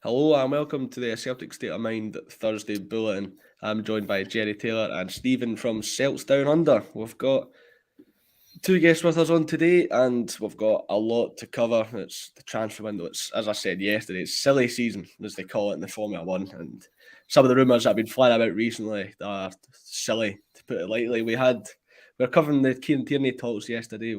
Hello and welcome to the Celtic State of Mind Thursday Bulletin. I'm joined by Jerry Taylor and Stephen from Celts Down Under. We've got two guests with us on today and we've got a lot to cover. It's the transfer window. It's, as I said yesterday, it's silly season, as they call it in the Formula One. And some of the rumours that have been flying about recently are silly, to put it lightly. We were covering the Kieran Tierney talks yesterday,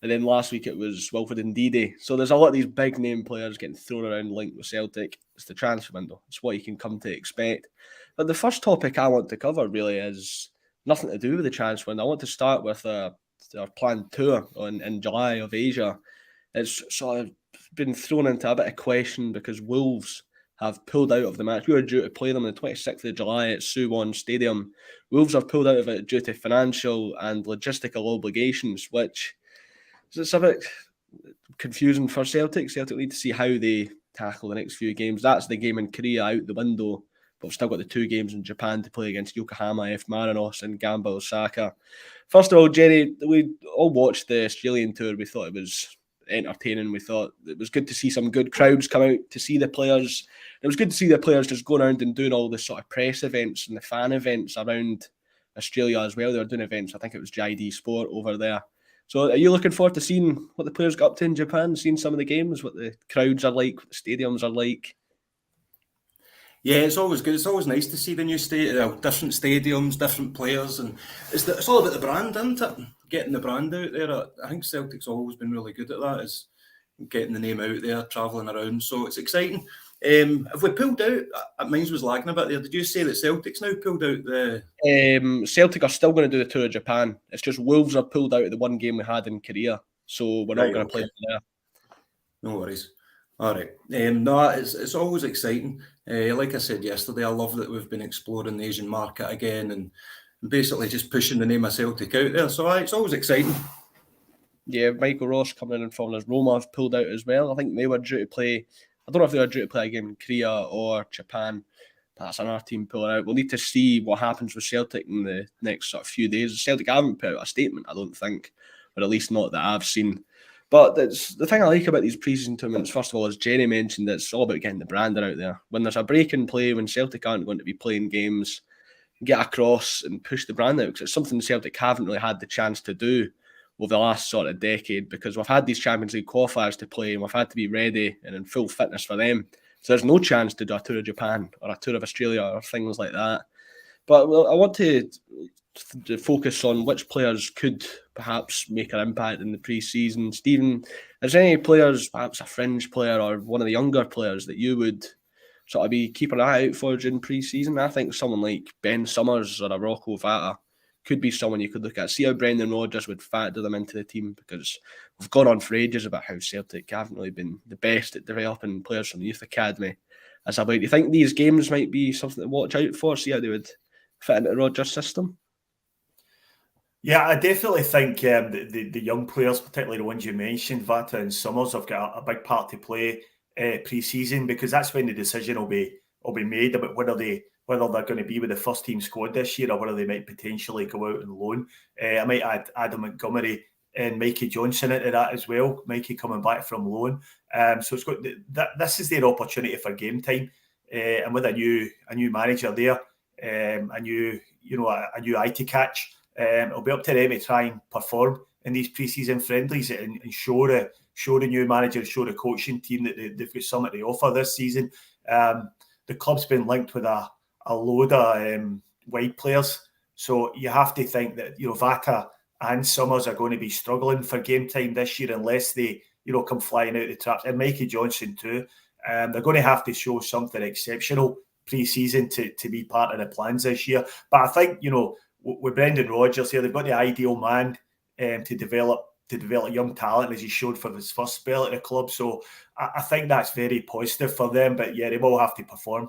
and then last week it was Wilfred Ndidi. So there's a lot of these big name players getting thrown around linked with Celtic. It's the transfer window. It's what you can come to expect. But the first topic I want to cover really is nothing to do with the transfer window. I want to start with our planned tour in July of Asia. It's sort of been thrown into a bit of question because Wolves have pulled out of the match. We were due to play them on the 26th of July at Suwon Stadium. Wolves have pulled out of it due to financial and logistical obligations, which it's a bit confusing for Celtic. Celtic need to see how they tackle the next few games. That's the game in Korea out the window, but we've still got the two games in Japan to play against Yokohama F. Marinos and Gamba Osaka. First of all, Jerry, we all watched the Australian tour. We thought it was entertaining. We thought it was good to see some good crowds come out to see the players. It was good to see the players just going around and doing all the sort of press events and the fan events around Australia as well. They were doing events. I think it was JD Sport over there. So are you looking forward to seeing what the players got up to in Japan, seeing some of the games, what the crowds are like, what the stadiums are like? Yeah, it's always good. It's always nice to see the new different stadiums, different players, and it's all about the brand, isn't it? Getting the brand out there. I think Celtic's always been really good at that, is getting the name out there, travelling around. So it's exciting. Have we pulled out? Mine was lagging a bit there. Did you say that Celtic's now pulled out the? Celtic are still going to do the tour of Japan. It's just Wolves are pulled out of the one game we had in Korea, so we're not going to play them there. No worries. All right. No, it's always exciting. Like I said yesterday, I love that we've been exploring the Asian market again and basically just pushing the name of Celtic out there. So it's always exciting. Yeah, Michael Ross coming in and from as Roma have pulled out as well. I think they were due to play. I don't know if they were due to play a game in Korea or Japan. That's another team pulling out. We'll need to see what happens with Celtic in the next sort of few days. Celtic haven't put out a statement, I don't think, or at least not that I've seen. But that's the thing I like about these pre-season tournaments. First of all, as Jenny mentioned, it's all about getting the branding out there. When there's a break in play, when Celtic aren't going to be playing games, get across and push the brand out, because it's something Celtic haven't really had the chance to do over the last sort of decade, because we've had these Champions League qualifiers to play and we've had to be ready and in full fitness for them. So there's no chance to do a tour of Japan or a tour of Australia or things like that. But well, I want to focus on which players could perhaps make an impact in the pre-season. Stephen, is there any players, perhaps a fringe player or one of the younger players that you would sort of be keeping an eye out for during pre-season? I think someone like Ben Summers or a Rocco Vata could be someone you could look at. See how Brendan Rodgers would factor them into the team, because we've gone on for ages about how Celtic haven't really been the best at developing players from the youth academy. As about, do you think these games might be something to watch out for? See how they would fit into Rodgers' system? Yeah, I definitely think the young players, particularly the ones you mentioned, Vata and Summers, have got a big part to play pre-season, because that's when the decision will be made about whether they're going to be with the first team squad this year or whether they might potentially go out on loan. I might add Adam Montgomery and Mikey Johnson into that as well. Mikey coming back from loan, so it's got this is their opportunity for game time, and with a new manager there, a new eye to catch. It'll be up to them to try and perform in these pre-season friendlies and show the new manager, show the coaching team that they've got something to offer this season. The club's been linked with a load of wide players, so you have to think that Vata and Summers are going to be struggling for game time this year unless they come flying out the traps, and Mikey Johnson too. They're going to have to show something exceptional pre-season to be part of the plans this year. But I think with Brendan Rodgers here, they've got the ideal man to develop young talent, as he showed for his first spell at the club. So I think that's very positive for them. But yeah, they will have to perform.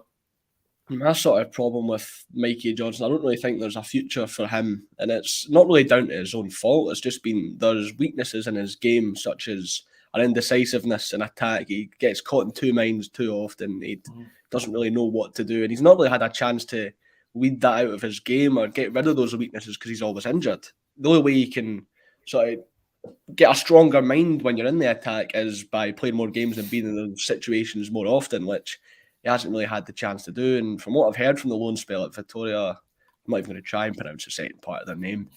My sort of problem with Mikey Johnson, I don't really think there's a future for him, and it's not really down to his own fault. It's just been there's weaknesses in his game, such as an indecisiveness in attack. He gets caught in two minds too often. He doesn't really know what to do, and he's not really had a chance to weed that out of his game or get rid of those weaknesses because he's always injured. The only way he can sort of get a stronger mind when you're in the attack is by playing more games and being in those situations more often, which he hasn't really had the chance to do. And from what I've heard from the loan spell at Victoria, I'm not even going to try and pronounce the second part of their name.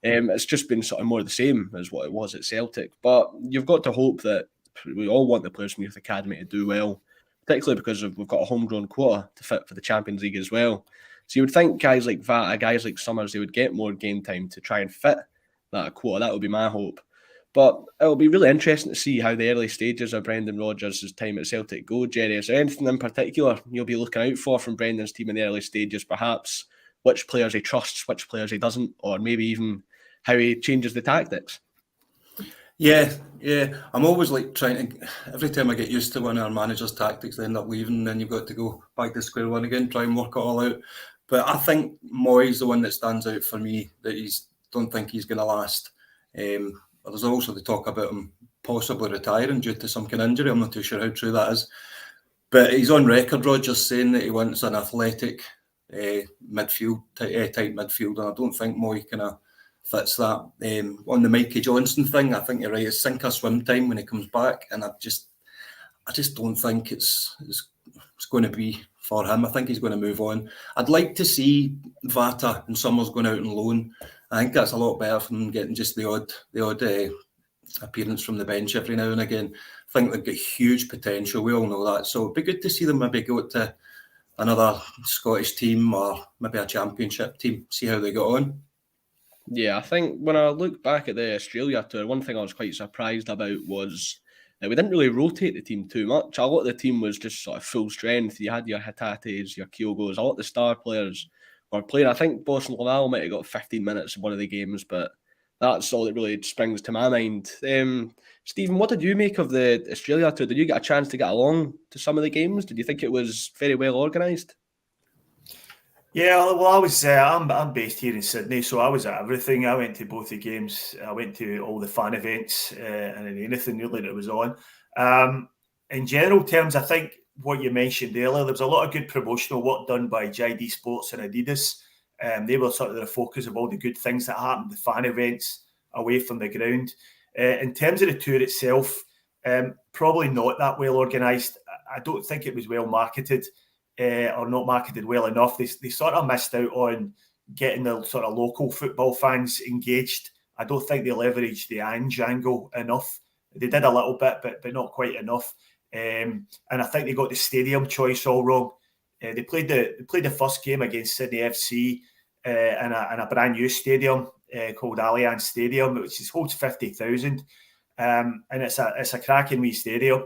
It's just been sort of more the same as what it was at Celtic. But you've got to hope that we all want the players from Youth Academy to do well, particularly because we've got a homegrown quota to fit for the Champions League as well. So you would think guys like Vata, guys like Summers, they would get more game time to try and fit that quota. That would be my hope. But it'll be really interesting to see how the early stages of Brendan Rodgers' time at Celtic go, Jerry. Is there anything in particular you'll be looking out for from Brendan's team in the early stages, perhaps? Which players he trusts, which players he doesn't, or maybe even how he changes the tactics? Yeah. I'm always like trying to, every time I get used to one of our managers' tactics, they end up leaving, and then you've got to go back to square one again, try and work it all out. But I think Moyes the one that stands out for me, that don't think he's going to last. There's also the talk about him possibly retiring due to some kind of injury. I'm not too sure how true that is. But he's on record, Rodgers, saying that he wants an athletic midfield type midfield, and I don't think Moy kind of fits that. On the Mikey Johnson thing, I think you're right. It's sink or swim time when he comes back, and I just don't think it's going to be for him. I think he's going to move on. I'd like to see Vata and Summers going out on loan. I think that's a lot better than getting just the odd appearance from the bench every now and again. I think they've got huge potential. We all know that. So it'd be good to see them maybe go to another Scottish team or maybe a championship team, see how they got on. Yeah, I think when I look back at the Australia tour, one thing I was quite surprised about was that we didn't really rotate the team too much. A lot of the team was just sort of full strength. You had your Hitates, your Kyogos, a lot of the star players were playing. I think Boston Liel might have got 15 minutes in one of the games, but that's all that really springs to my mind. Stephen, what did you make of the Australia tour? Did you get a chance to get along to some of the games? Did you think it was very well organised? Yeah, well, I was. I'm based here in Sydney, so I was at everything. I went to both the games. I went to all the fan events and anything really that was on. In general terms, I think what you mentioned earlier, there was a lot of good promotional work done by JD Sports and Adidas. They were sort of the focus of all the good things that happened, the fan events away from the ground. In terms of the tour itself, probably not that well organised. I don't think it was well marketed. Or not marketed well enough. They sort of missed out on getting the sort of local football fans engaged. I don't think they leveraged the Ange angle enough. They did a little bit, but not quite enough. And I think they got the stadium choice all wrong. They played the first game against Sydney FC in a brand new stadium called Allianz Stadium, which holds 50,000, and it's a cracking wee stadium.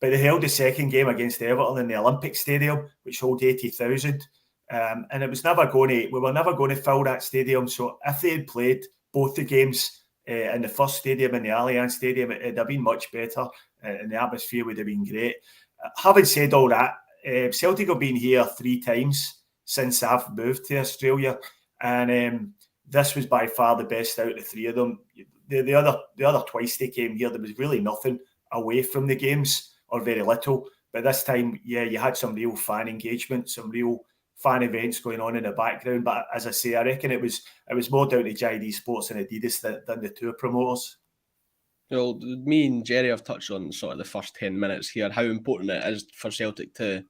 But they held the second game against Everton in the Olympic Stadium, which held 80,000. And it was we were never going to fill that stadium. So if they had played both the games in the first stadium and the Allianz Stadium, it'd have been much better and the atmosphere would have been great. Having said all that, Celtic have been here 3 times since I've moved to Australia. And this was by far the best out of the 3 of them. The other twice they came here, there was really nothing away from the games, or very little. But this time, yeah, you had some real fan engagement, some real fan events going on in the background. But as I say, I reckon it was more down to JD Sports and Adidas than the tour promoters. Well, me and Jerry have touched on sort of the first 10 minutes here, how important it is for Celtic to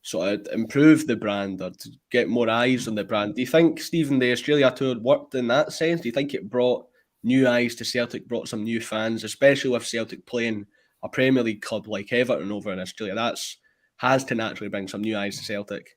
sort of improve the brand or to get more eyes on the brand. Do you think, Stephen, the Australia tour worked in that sense? Do you think it brought new eyes to Celtic, brought some new fans, especially with Celtic playing a Premier League club like Everton over in Australia? Has to naturally bring some new eyes to Celtic.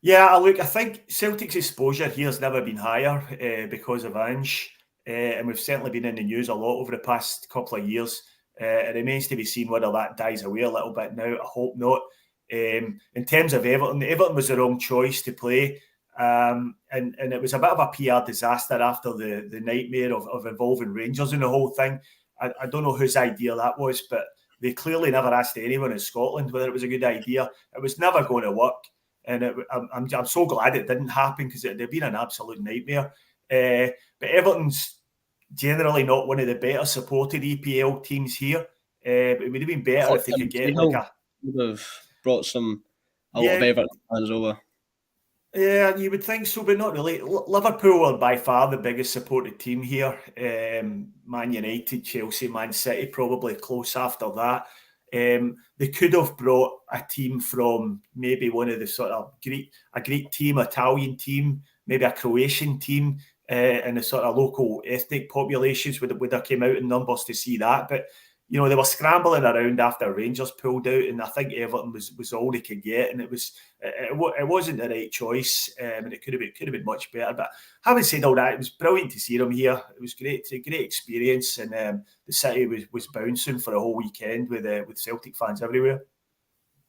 Yeah, look, I think Celtic's exposure here has never been higher because of Ange. And we've certainly been in the news a lot over the past couple of years. It remains to be seen whether that dies away a little bit now. I hope not. In terms of Everton was the wrong choice to play. And it was a bit of a PR disaster after the nightmare of involving Rangers in the whole thing. I don't know whose idea that was, but they clearly never asked anyone in Scotland whether it was a good idea. It was never going to work. And I'm so glad it didn't happen, because it would have been an absolute nightmare. But Everton's generally not one of the better supported EPL teams here. It would have been better if they could get would have brought a lot of Everton fans over. Yeah, you would think so, but not really. Liverpool are by far the biggest supported team here. Man United, Chelsea, Man City probably close after that. They could have brought a team from maybe one of the sort of Greek team, Italian team, maybe a Croatian team, and the sort of local ethnic populations would have came out in numbers to see that. But they were scrambling around after Rangers pulled out, and I think Everton was all they could get, and it wasn't the right choice, and it could have been much better. But having said all that, it was brilliant to see them here. It was great, a great experience, and the city was bouncing for a whole weekend with Celtic fans everywhere.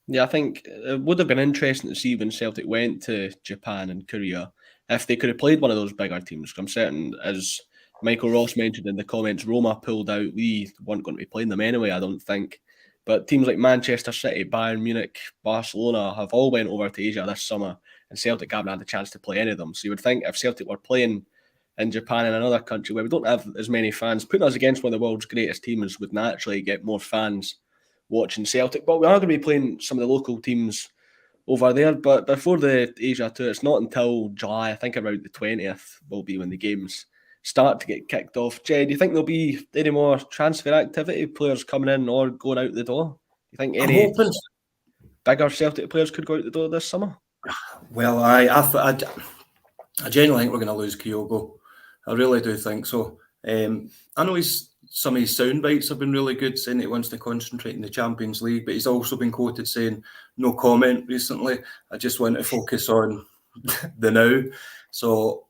Yeah, I think it would have been interesting to see when Celtic went to Japan and Korea if they could have played one of those bigger teams. I'm certain, as Michael Ross mentioned in the comments, Roma pulled out. We weren't going to be playing them anyway, I don't think. But teams like Manchester City, Bayern Munich, Barcelona have all went over to Asia this summer, and Celtic haven't had the chance to play any of them. So you would think if Celtic were playing in Japan and another country where we don't have as many fans, putting us against one of the world's greatest teams would naturally get more fans watching Celtic. But we are going to be playing some of the local teams over there. But before the Asia tour, it's not until July, I think around the 20th, will be when the games start to get kicked off. Jay, do you think there'll be any more transfer activity, players coming in or going out the door? Do you think any bigger Celtic players could go out the door this summer? Well, I genuinely think we're going to lose Kyogo. I really do think so. I know some of his sound bites have been really good, saying he wants to concentrate in the Champions League, but he's also been quoted saying no comment recently. I just want to focus on the now. So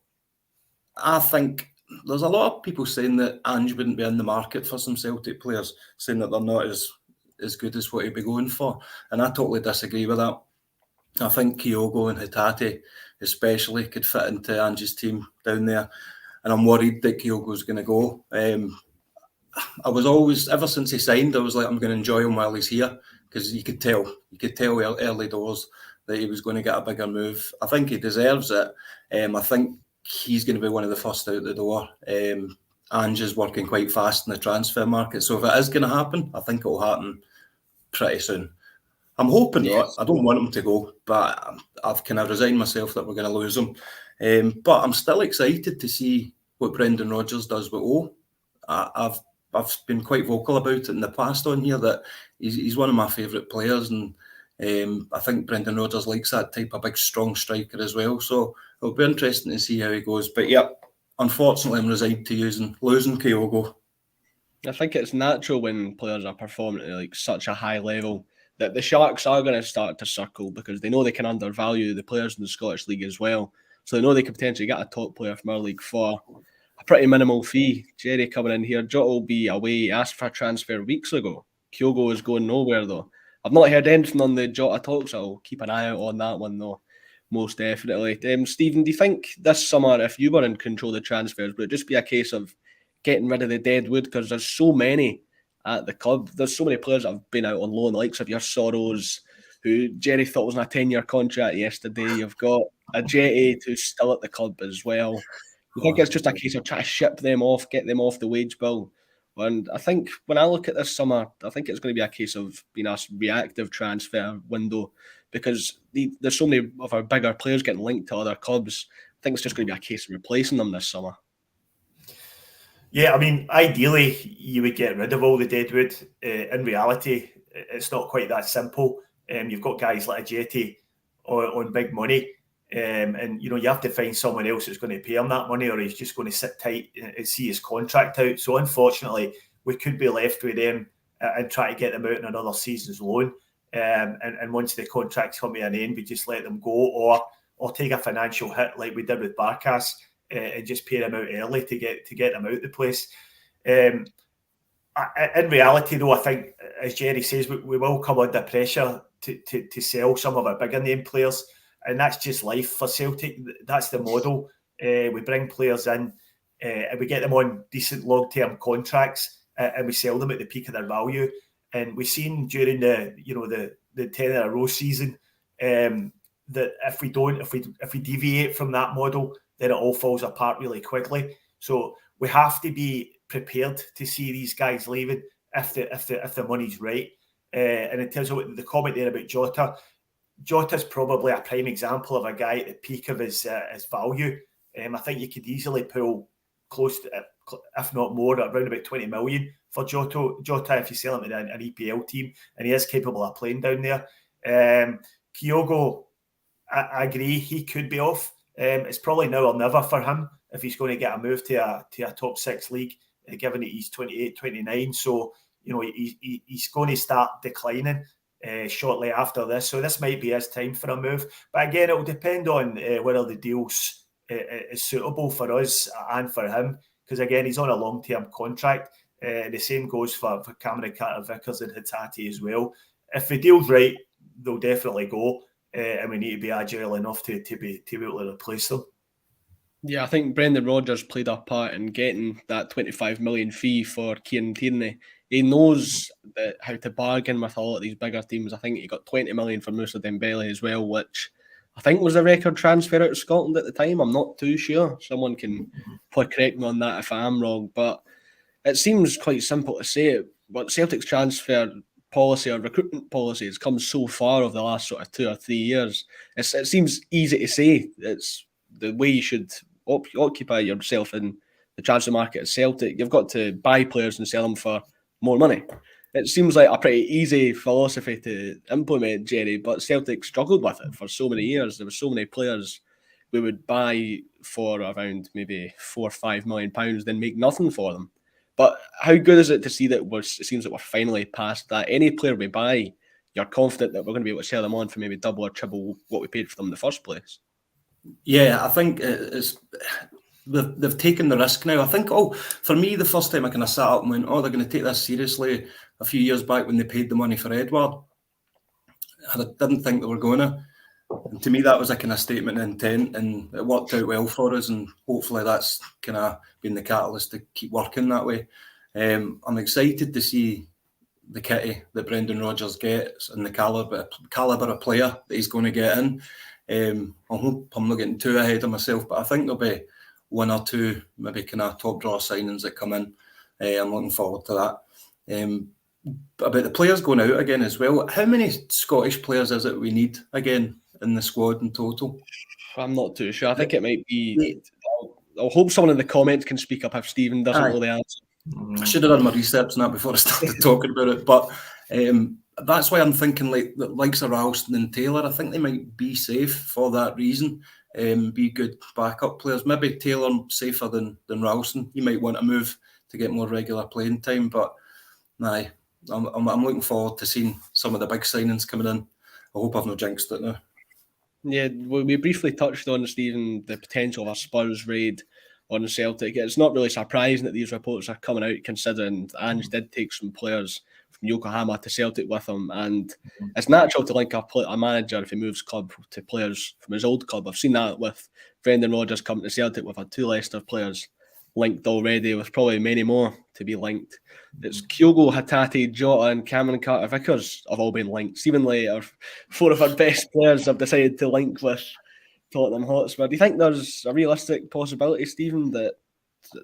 I think there's a lot of people saying that Ange wouldn't be in the market for some Celtic players, saying that they're not as good as what he'd be going for. And I totally disagree with that. I think Kyogo and Hatate especially could fit into Ange's team down there. And I'm worried that Kyogo's going to go. I was always, ever since he signed, I was like, I'm going to enjoy him while he's here, because you could tell early doors that he was going to get a bigger move. I think he deserves it. I think he's going to be one of the first out the door. Ange is working quite fast in the transfer market, so if it is going to happen, I think it will happen pretty soon. I'm hoping not. I don't want him to go, but I've kind of resigned myself that we're going to lose him. But I'm still excited to see what Brendan Rodgers does with O. I've been quite vocal about it in the past on here that he's one of my favourite players, and I think Brendan Rodgers likes that type of big, strong striker as well. So it'll be interesting to see how he goes. But yeah, unfortunately, I'm resigned to losing Kyogo. I think it's natural when players are performing at like such a high level that the Sharks are going to start to circle, because they know they can undervalue the players in the Scottish League as well. So they know they could potentially get a top player from our league for a pretty minimal fee. Jerry coming in here. Jota will be away. He asked for a transfer weeks ago. Kyogo is going nowhere though. I've not heard anything on the Jota talks. I'll keep an eye out on that one though, most definitely. Stephen, do you think this summer, if you were in control of the transfers, would it just be a case of getting rid of the dead wood? Because there's so many at the club. There's so many players that have been out on loan, the likes of your Soros, who Jerry thought was on a 10-year contract yesterday. You've got a Jetty who's still at the club as well. I think it's just a case of trying to ship them off, get them off the wage bill. And I think when I look at this summer, I think it's going to be a case of being a reactive transfer window, because there's so many of our bigger players getting linked to other clubs. I think it's just going to be a case of replacing them this summer. Yeah, I mean, ideally, you would get rid of all the deadwood. In reality, it's not quite that simple. You've got guys like a Jetty on big money, and you have to find someone else that's going to pay him that money, or he's just going to sit tight and see his contract out. So unfortunately, we could be left with them and try to get them out in another season's loan. And once the contracts come to an end, we just let them go, or take a financial hit like we did with Barkas, and just pay them out early to get them out the place. In reality, though, I think, as Jerry says, we will come under pressure to sell some of our bigger name players, and that's just life for Celtic. That's the model. We bring players in, and we get them on decent long-term contracts, and we sell them at the peak of their value. And we've seen during the 10-in-a-row season that if we deviate from that model, then it all falls apart really quickly. So we have to be prepared to see these guys leaving if the money's right. And in terms of the comment there about Jota, Jota's probably a prime example of a guy at the peak of his value. I think you could easily pull close to, if not more, around about 20 million for Jota if you sell him to an EPL team, and he is capable of playing down there. Kyogo, I agree, he could be off. It's probably now or never for him if he's going to get a move to a top 6 league, given that he's 28, 29. So, he's going to start declining shortly after this. So this might be his time for a move. But again, it will depend on whether the deal's is suitable for us and for him, because again, he's on a long-term contract. The same goes for Cameron Carter-Vickers and Hatate as well. If the deal's right, they'll definitely go, and we need to be agile enough to be able to replace them. Yeah, I think Brendan Rodgers played a part in getting that 25 million fee for Kieran Tierney. He knows how to bargain with a lot of these bigger teams. I think he got 20 million for Moussa Dembele as well, which I think was a record transfer out of Scotland at the time. I'm not too sure. Someone can correct me on that if I am wrong, but it seems quite simple to say it. But Celtic's transfer policy or recruitment policy has come so far over the last sort of 2 or 3 years. It seems easy to say. It's the way you should occupy yourself in the transfer market at Celtic. You've got to buy players and sell them for more money. It seems like a pretty easy philosophy to implement, Jerry, but Celtic struggled with it for so many years. There were so many players we would buy for around maybe £4 or £5 million, then make nothing for them. But how good is it to see that it seems that we're finally past that? Any player we buy, you're confident that we're going to be able to sell them on for maybe double or triple what we paid for them in the first place. Yeah, I think they've taken the risk now. I think, for me, the first time I kind of sat up and went, they're going to take this seriously a few years back when they paid the money for Edward. I didn't think they were going to. And to me, that was a kind of statement of intent, and it worked out well for us, and hopefully that's kind of been the catalyst to keep working that way. I'm excited to see the kitty that Brendan Rodgers gets and the calibre of player that he's going to get in. I hope I'm not getting too ahead of myself, but I think there'll be 1 or 2 maybe kind of top drawer signings that come in. I'm looking forward to that. About the players going out again as well, how many Scottish players is it we need again in the squad in total? I'm not too sure. I think it might be... I'll hope someone in the comments can speak up if Stephen doesn't know the answer. I should have done my research on that before I started talking about it, but that's why I'm thinking like the likes of Ralston and Taylor. I think they might be safe for that reason. Be good backup players. Maybe Taylor safer than Ralston. You might want to move to get more regular playing time, but I'm looking forward to seeing some of the big signings coming in. I hope I've not jinxed it now. Yeah, we briefly touched on, Stephen, the potential of a Spurs raid on Celtic. It's not really surprising that these reports are coming out, considering Ange did take some players from Yokohama to Celtic with him, and it's natural to link a manager if he moves club to players from his old club. I've seen that with Brendan Rodgers coming to Celtic. We've had 2 Leicester players linked already, with probably many more to be linked. It's Kyogo, Hatate, Jota and Cameron Carter-Vickers have all been linked. Seemingly 4 of our best players have decided to link with Tottenham Hotspur. Do you think there's a realistic possibility, Stephen, that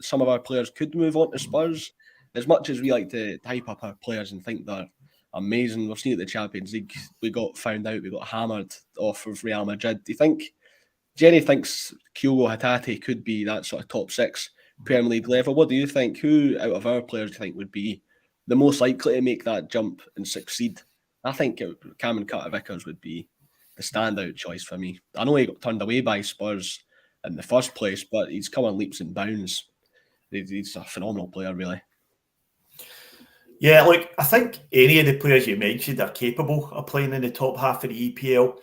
some of our players could move on to Spurs? As much as we like to hype up our players and think they're amazing, we've seen at the Champions League, we got found out, we got hammered off of Real Madrid. Do you think Jerry thinks Kyogo, Hatate could be that sort of top 6 Premier League level? What do you think? Who out of our players do you think would be the most likely to make that jump and succeed? I think Cameron Carter-Vickers would be the standout choice for me. I know he got turned away by Spurs in the first place, but he's come on leaps and bounds. He's a phenomenal player, really. Yeah, look, I think any of the players you mentioned are capable of playing in the top half of the EPL.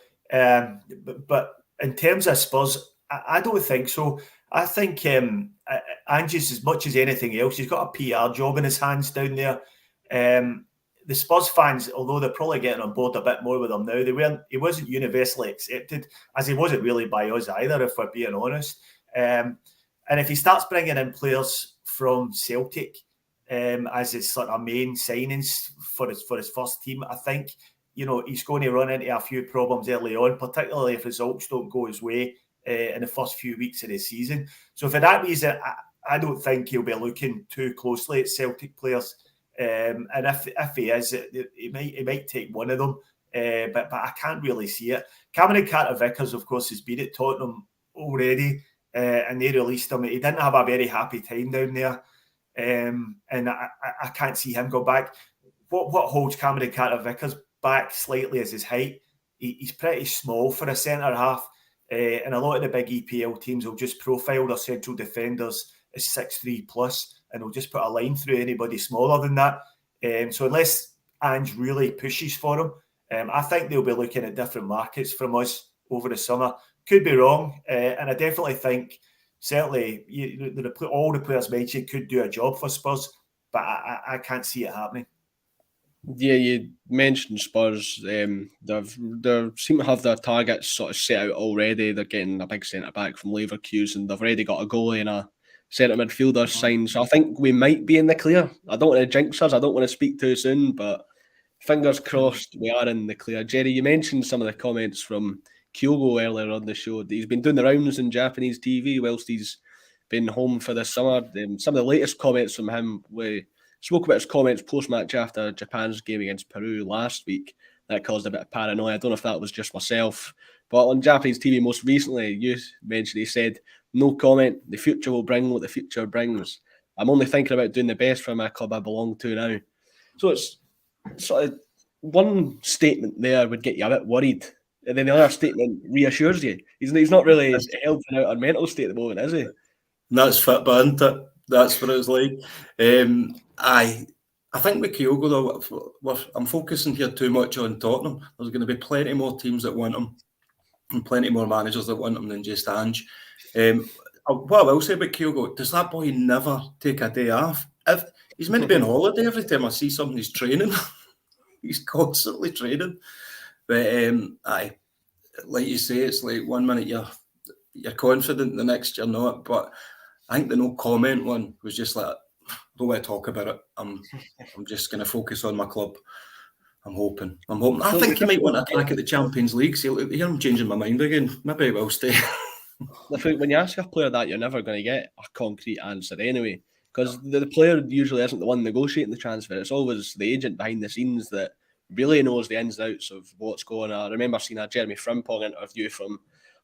But in terms of Spurs, I don't think so. I think Ange's, as much as anything else, he's got a PR job in his hands down there. The Spurs fans, although they're probably getting on board a bit more with him now, he wasn't universally accepted, as he wasn't really by us either, if we're being honest. And if he starts bringing in players from Celtic as his sort of main signings for his first team, I think he's going to run into a few problems early on, particularly if results don't go his way in the first few weeks of the season. So for that reason, I don't think he'll be looking too closely at Celtic players. And if he is, he might take one of them but I can't really see it. Cameron Carter-Vickers, of course, has been at Tottenham already, and they released him. He didn't have a very happy time down there, and I can't see him go back. What holds Cameron Carter-Vickers back slightly is his height. He's pretty small for a centre-half, and a lot of the big EPL teams will just profile their central defenders as 6'3 plus, and they'll just put a line through anybody smaller than that. So unless Ange really pushes for him, I think they'll be looking at different markets from us over the summer. Could be wrong, and I definitely think certainly all the players mentioned could do a job for Spurs, but I can't see it happening. Yeah, you mentioned Spurs. They seem to have their targets sort of set out already. They're getting a big centre back from Leverkusen. They've already got a goalie and a centre midfielder signed. So I think we might be in the clear. I don't want to jinx us. I don't want to speak too soon, but fingers crossed we are in the clear. Jerry, you mentioned some of the comments from Kyogo earlier on the show. He's been doing the rounds in Japanese TV whilst he's been home for the summer. Some of the latest comments from him, we spoke about his comments post-match after Japan's game against Peru last week. That caused a bit of paranoia. I don't know if that was just myself. But on Japanese TV most recently, you mentioned he said, "No comment. The future will bring what the future brings. I'm only thinking about doing the best for my club I belong to now." So it's sort of one statement there would get you a bit worried. And then the other statement reassures you. He's not really helping out on mental state at the moment, is he? That's fit, isn't it? That's what it's like. I think with Kyogo, though, I'm focusing here too much on Tottenham. There's going to be plenty more teams that want him and plenty more managers that want him than just Ange. What I will say about Kyogo, does that boy never take a day off? If he's meant to be on holiday every time I see something, he's training. He's constantly training. But like you say, it's like 1 minute you're confident, the next you're not. But I think the no comment one was just like, I don't want to talk about it. I'm just going to focus on my club. I'm hoping. I think he might want to crack at the Champions League. See, here I'm changing my mind again. Maybe I will stay. When you ask a player that, you're never going to get a concrete answer anyway, because the player usually isn't the one negotiating the transfer. It's always the agent behind the scenes that really knows the ins and outs of what's going on. I remember seeing a Jeremy Frimpong interview from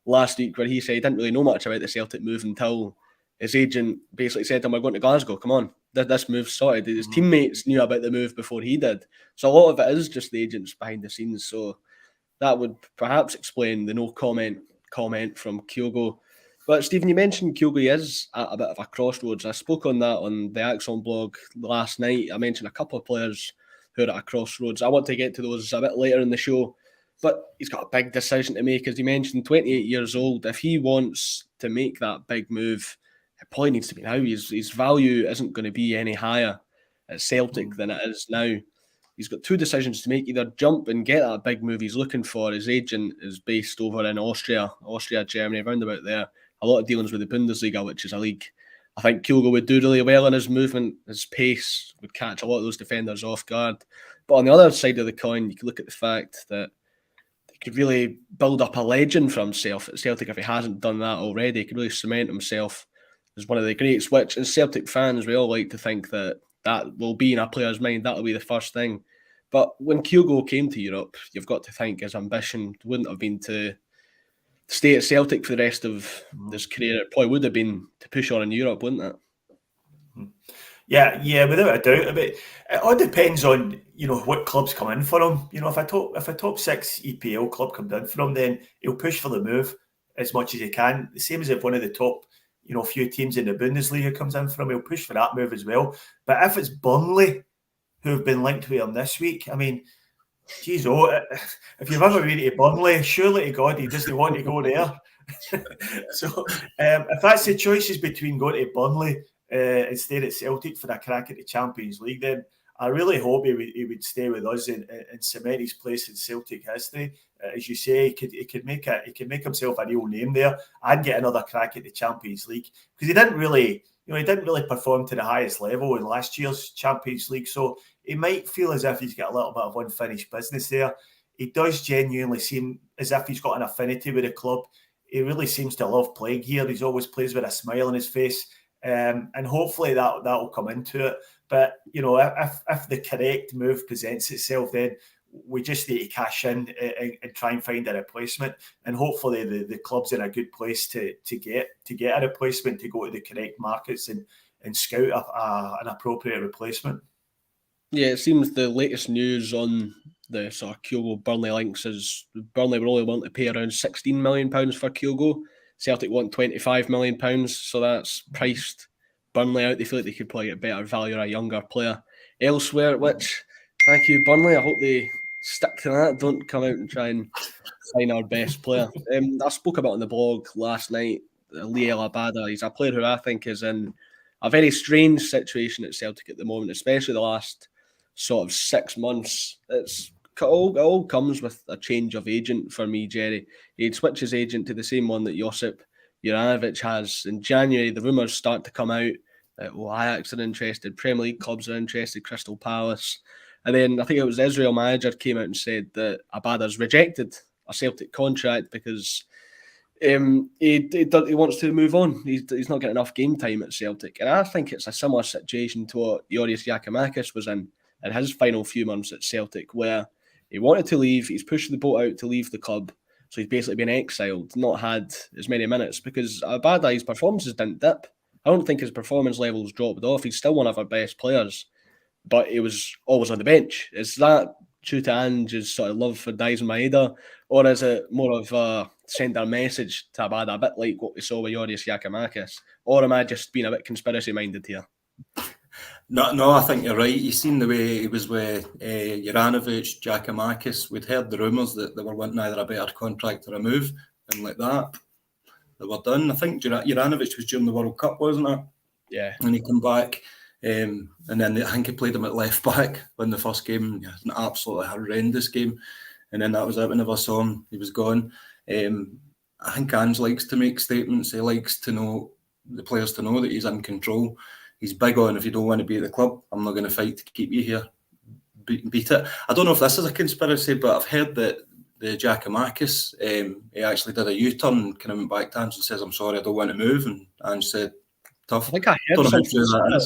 last week where he said he didn't really know much about the Celtic move until his agent basically said to him, "We're going to Glasgow, come on, this move's sorted." His teammates knew about the move before he did. So a lot of it is just the agents behind the scenes. So that would perhaps explain the no comment from Kyogo. But Stephen, you mentioned Kyogo is at a bit of a crossroads. I spoke on that on the Acsom blog last night. I mentioned a couple of players who are at a crossroads. I want to get to those a bit later in the show. But he's got a big decision to make. As you mentioned, 28 years old. If he wants to make that big move, it probably needs to be now. His value isn't going to be any higher at Celtic than it is now. He's got two decisions to make: either jump and get that big move he's looking for. His agent is based over in Austria, Germany, around about there. A lot of dealings with the Bundesliga, which is a league I think Kyogo would do really well in his movement. His pace would catch a lot of those defenders off guard. But on the other side of the coin, you could look at the fact that he could really build up a legend for himself at Celtic if he hasn't done that already. He could really cement himself as one of the greats, which as Celtic fans, we all like to think that will be in a player's mind. That'll be the first thing. But when Kyogo came to Europe, you've got to think his ambition wouldn't have been to stay at Celtic for the rest of his career. It probably would have been to push on in Europe, wouldn't it? Yeah, without a doubt. I mean, it all depends on what clubs come in for him. If a top six EPL club comes in for him, then he'll push for the move as much as he can. The same as if one of the top few teams in the Bundesliga comes in for him, he'll push for that move as well. But if it's Burnley who have been linked with him this week, I mean, geez, if you've ever been to Burnley, surely to God he doesn't want to go there. So if that's the choices between going to Burnley instead at Celtic for a crack at the Champions League, then I really hope he would stay with us and cement his place in Celtic history. As you say, he could make himself a real name there and get another crack at the Champions League, because he didn't really perform to the highest level in last year's Champions League. So he might feel as if he's got a little bit of unfinished business there. He does genuinely seem as if he's got an affinity with the club. He really seems to love playing here. He's always plays with a smile on his face, and hopefully that will come into it. But if the correct move presents itself, then we just need to cash in and try and find a replacement. And hopefully the club's in a good place to get a replacement, to go to the correct markets and scout an appropriate replacement. Yeah, it seems the latest news on the sort of Kyogo Burnley links is Burnley were only wanting to pay around £16 million for Kyogo. Celtic want £25 million, so that's priced Burnley out. They feel like they could probably get better value or a younger player elsewhere, which, thank you, Burnley. I hope they stick to that. Don't come out and try and sign our best player. I spoke about on the blog last night, Liel Abada. He's a player who I think is in a very strange situation at Celtic at the moment, especially the last sort of 6 months. It all comes with a change of agent for me, Jerry. He'd switch his agent to the same one that Josip Juranovic has. In January, the rumours start to come out that Ajax are interested, Premier League clubs are interested, Crystal Palace. And then I think it was the Israel manager came out and said that Abada's rejected a Celtic contract because he wants to move on. He's not getting enough game time at Celtic. And I think it's a similar situation to what Joris Giakoumakis was in his final few months at Celtic, where he wanted to leave. He's pushed the boat out to leave the club. So he's basically been exiled, not had as many minutes, because Abada, his performances didn't dip. I don't think his performance levels dropped off. He's still one of our best players, but he was always on the bench. Is that due to Ange's sort of love for Dyson Maeda, or is it more of a send a message to Abada, a bit like what we saw with Joris Giakoumakis? Or am I just being a bit conspiracy-minded here? No, I think you're right. You've seen the way he was with Juranovic, Giakoumakis. We'd heard the rumours that they were wanting either a better contract or a move, and like that, they were done. I think Juranovic was during the World Cup, wasn't it? Yeah. And he came back, and then I think he played him at left back in the first game. Yeah, it was an absolutely horrendous game. And then that was it. We never saw him. He was gone. I think Ange likes to make statements. He likes to know the players to know that he's in control. He's big on, if you don't want to be at the club, I'm not going to fight to keep you here. Beat it. I don't know if this is a conspiracy, but I've heard that the Giakoumakis, he actually did a U-turn, kind of went back to Ange and says, I'm sorry, I don't want to move. And Ange said, tough. I think I heard something similar.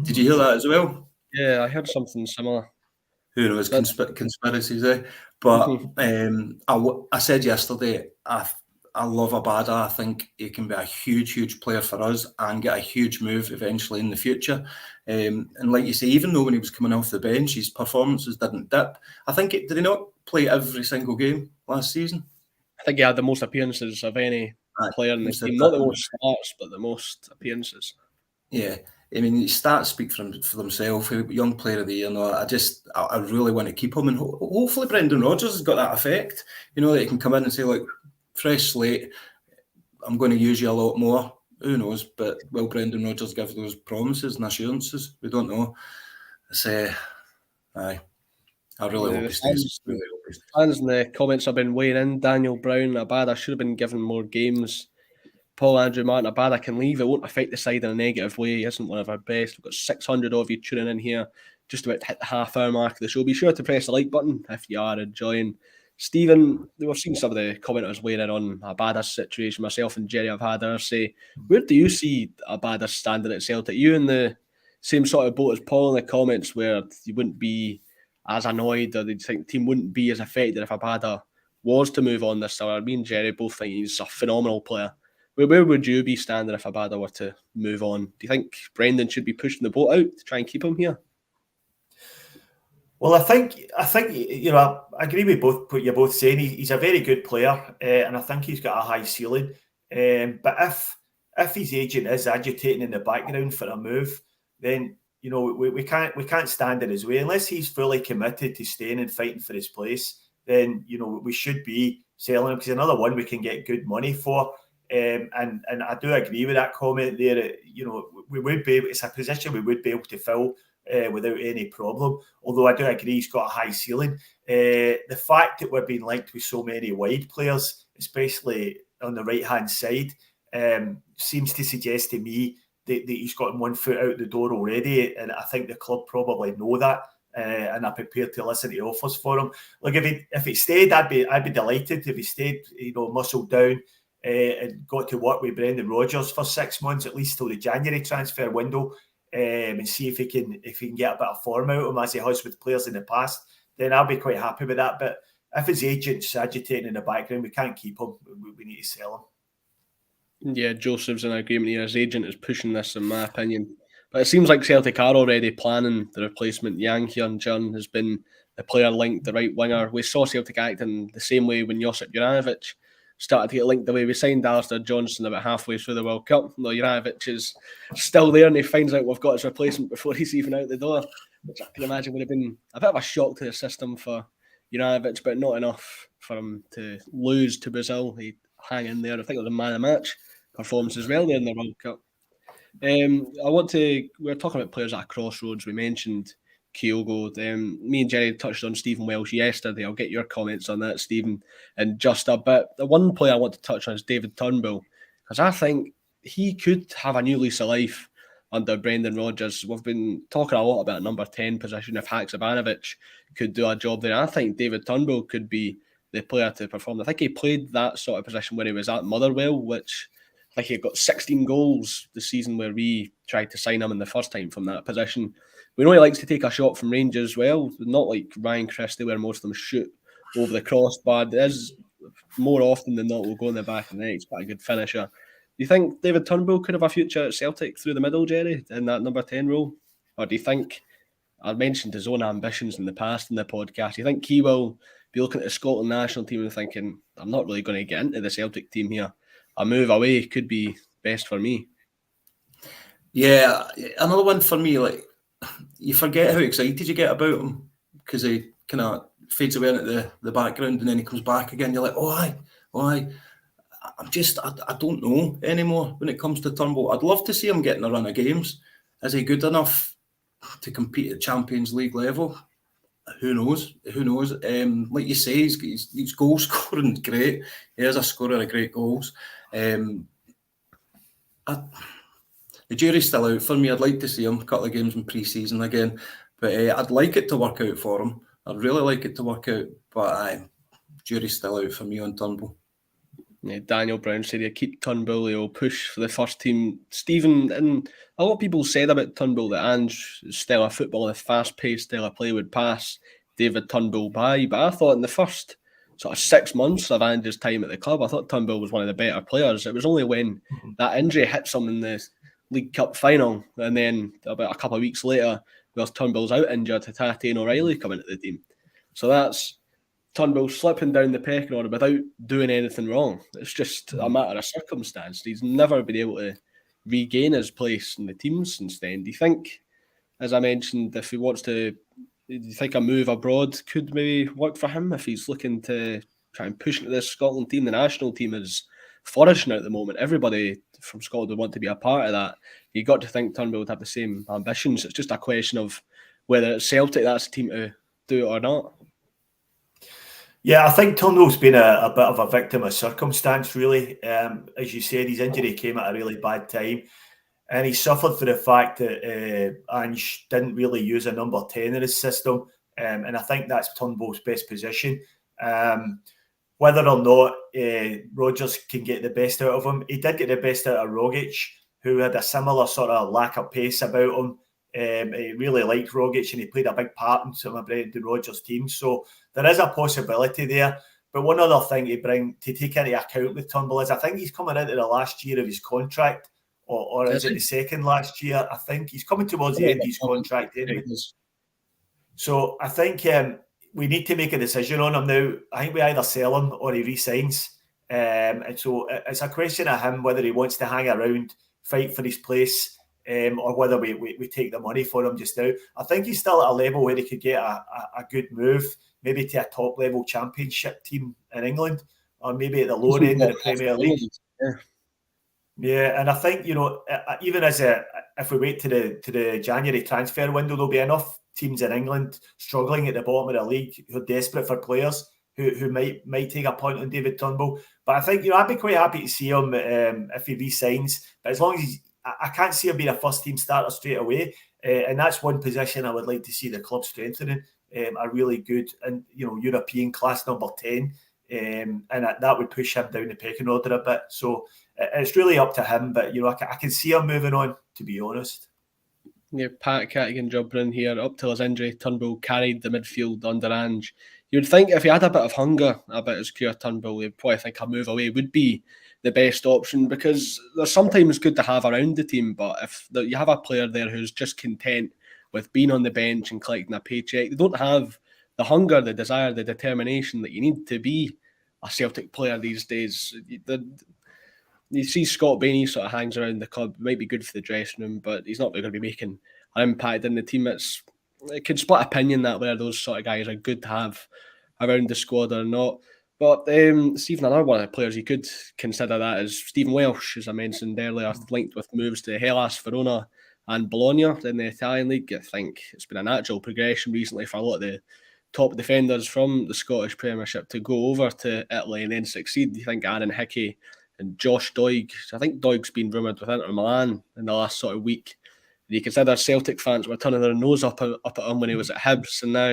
Did you hear that as well? Yeah, I heard something similar. Who knows, conspiracies, eh? But I said yesterday, I love Abada. I think he can be a huge player for us and get a huge move eventually in the future. And like you say, even though when he was coming off the bench, his performances didn't dip. I think, did he not play every single game last season? I think he had the most appearances of any player in the team. Not the most starts, but the most appearances. Yeah. I mean, his stats speak for themselves. Young player of the year. No, I really want to keep him. And hopefully Brendan Rodgers has got that effect. You know, that he can come in and say, look, fresh slate, I'm going to use you a lot more. Who knows? But will Brendan Rodgers give those promises and assurances? We don't know. I really hope he stays. Fans in the comments have been weighing in. Daniel Brown, Abada should have been given more games. Paul Andrew Martin, Abada can leave. It won't affect the side in a negative way. He isn't one of our best. We've got 600 of you tuning in here, just about to hit the half-hour mark of the show. Be sure to press the like button if you are enjoying. Stephen, we've seen some of the commenters weighing in on Abada's situation. Myself and Jerry have had ours say, where do you see Abada standing at Celtic? Are you in the same sort of boat as Paul in the comments, where you wouldn't be as annoyed, or the team wouldn't be as affected if Abada was to move on this summer? Me and Jerry both think he's a phenomenal player. Where would you be standing if Abada were to move on? Do you think Brendan should be pushing the boat out to try and keep him here? Well, I think you know, I agree with both what you're both saying. He's a very good player, and I think he's got a high ceiling. But if his agent is agitating in the background for a move, then you know we can't stand in his way unless he's fully committed to staying and fighting for his place. Then you know we should be selling him, because another one we can get good money for. And I do agree with that comment there. You know, it's a position we would be able to fill without any problem. Although I do agree he's got a high ceiling. The fact that we're being linked with so many wide players, especially on the right-hand side, seems to suggest to me that he's got one foot out the door already. And I think the club probably know that. And are prepared to listen to offers for him. Like if he stayed, I'd be delighted. If he stayed, you know, muscled down, and got to work with Brendan Rodgers for 6 months, at least till the January transfer window, and see if he can get a bit of form out of him as he has with players in the past, then I'll be quite happy with that. But if his agent's agitating in the background, we can't keep him. We need to sell him. Yeah, Joseph's in agreement here. His agent is pushing this, in my opinion. But it seems like Celtic are already planning the replacement. Yang Hyun-jun has been the player linked, the right winger. We saw Celtic acting the same way when Josip Juranovic started to get linked the way we signed Alistair Johnson about halfway through the World Cup. No, Juranovic is still there and he finds out we've got his replacement before he's even out the door, which I can imagine would have been a bit of a shock to the system for Juranovic, but not enough for him to lose to Brazil. He hang in there. I think it was a man of the match performance as well there in the World Cup. We're talking about players at a crossroads. We mentioned Kyogo. Me and Jerry touched on Stephen Welsh yesterday. I'll get your comments on that, Stephen, in just a bit. The one player I want to touch on is David Turnbull, because I think he could have a new lease of life under Brendan Rodgers. We've been talking a lot about number 10 position. If Haksabanovic could do a job there, I think David Turnbull could be the player to perform. I think he played that sort of position when he was at Motherwell, which I think he got 16 goals the season where we tried to sign him in the first time from that position. We know he likes to take a shot from range as well, not like Ryan Christie where most of them shoot over the crossbar. It is more often than not will go in the back of the net. He's quite a good finisher. Do you think David Turnbull could have a future at Celtic through the middle, Jerry, in that number 10 role? Or do you think, I mentioned his own ambitions in the past in the podcast, do you think he will be looking at the Scotland national team and thinking, I'm not really going to get into the Celtic team here? A move away could be best for me. Yeah, another one for me, like, you forget how excited you get about him because he kind of fades away into the background and then he comes back again. You're like, oh, aye. I don't know anymore when it comes to Turnbull. I'd love to see him getting a run of games. Is he good enough to compete at Champions League level? Who knows? Like you say, he's goal scoring great. He is a scorer of great goals. The jury's still out for me. I'd like to see him a couple of games in pre-season again, but I'd like it to work out for him. I'd really like it to work out, but jury's still out for me on Turnbull. Yeah, Daniel Brown said he'll keep Turnbull, he'll push for the first team. Stephen, and a lot of people said about Turnbull that Ange's style of football, the fast-paced style of play would pass David Turnbull by, but I thought in the first sort of 6 months of Ange's time at the club, I thought Turnbull was one of the better players. It was only when that injury hits him in the League Cup final, and then about a couple of weeks later, whilst Turnbull's out injured, Hatate and O'Reilly come into the team. So that's Turnbull slipping down the pecking order without doing anything wrong. It's just a matter of circumstance. He's never been able to regain his place in the team since then. Do you think, as I mentioned, if he wants to, do you think a move abroad could maybe work for him if he's looking to try and push into this Scotland team? The national team is flourishing at the moment. Everybody from Scotland would want to be a part of that. You got to think Turnbull would have the same ambitions. It's just a question of whether it's Celtic that's the team to do it or not. Yeah, I think Turnbull's been a bit of a victim of circumstance, really. As you said, his injury came at a really bad time, and he suffered for the fact that Ange didn't really use a number 10 in his system, and I think that's Turnbull's best position. Whether or not Rodgers can get the best out of him, he did get the best out of Rogic, who had a similar sort of lack of pace about him. He really liked Rogic and he played a big part in some of Brendan Rodgers' team. So there is a possibility there. But one other thing to take into account with Turnbull is I think he's coming into the last year of his contract, or is it the second last year? I think he's coming towards the end of his contract anyway. So I think we need to make a decision on him now. I think we either sell him or he re-signs. And so it's a question of him whether he wants to hang around, fight for his place, or whether we take the money for him just now. I think he's still at a level where he could get a good move, maybe to a top-level championship team in England, or maybe at the lower end of the Premier League. Yeah, and I think, even if we wait to the January transfer window, there'll be enough teams in England struggling at the bottom of the league who are desperate for players who might take a punt on David Turnbull. But I think, I'd be quite happy to see him if he re-signs. But as long as I can't see him being a first-team starter straight away. And that's one position I would like to see the club strengthening. A really good and European class number 10. And that would push him down the pecking order a bit. So it's really up to him. But, I can see him moving on, to be honest. Yeah, Pat Cattigan jumping in here. Up till his injury, Turnbull carried the midfield under Ange. You'd think if he had a bit of hunger about his career, Turnbull, you'd probably think a move away would be the best option, because they're sometimes good to have around the team, but if you have a player there who's just content with being on the bench and collecting a paycheck, they don't have the hunger, the desire, the determination that you need to be a Celtic player these days. You see Scott Bainey sort of hangs around the club, might be good for the dressing room, but he's not going to be making an impact in the team. It can split opinion that whether those sort of guys are good to have around the squad or not. But Stephen, another one of the players you could consider that is Stephen Welsh, as I mentioned earlier, linked with moves to Hellas, Verona and Bologna in the Italian league. I think it's been a natural progression recently for a lot of the top defenders from the Scottish Premiership to go over to Italy and then succeed. You think Aaron Hickey and Josh Doig. I think Doig's been rumoured with Inter Milan in the last sort of week. You consider Celtic fans were turning their nose up at him when he was at Hibs, and now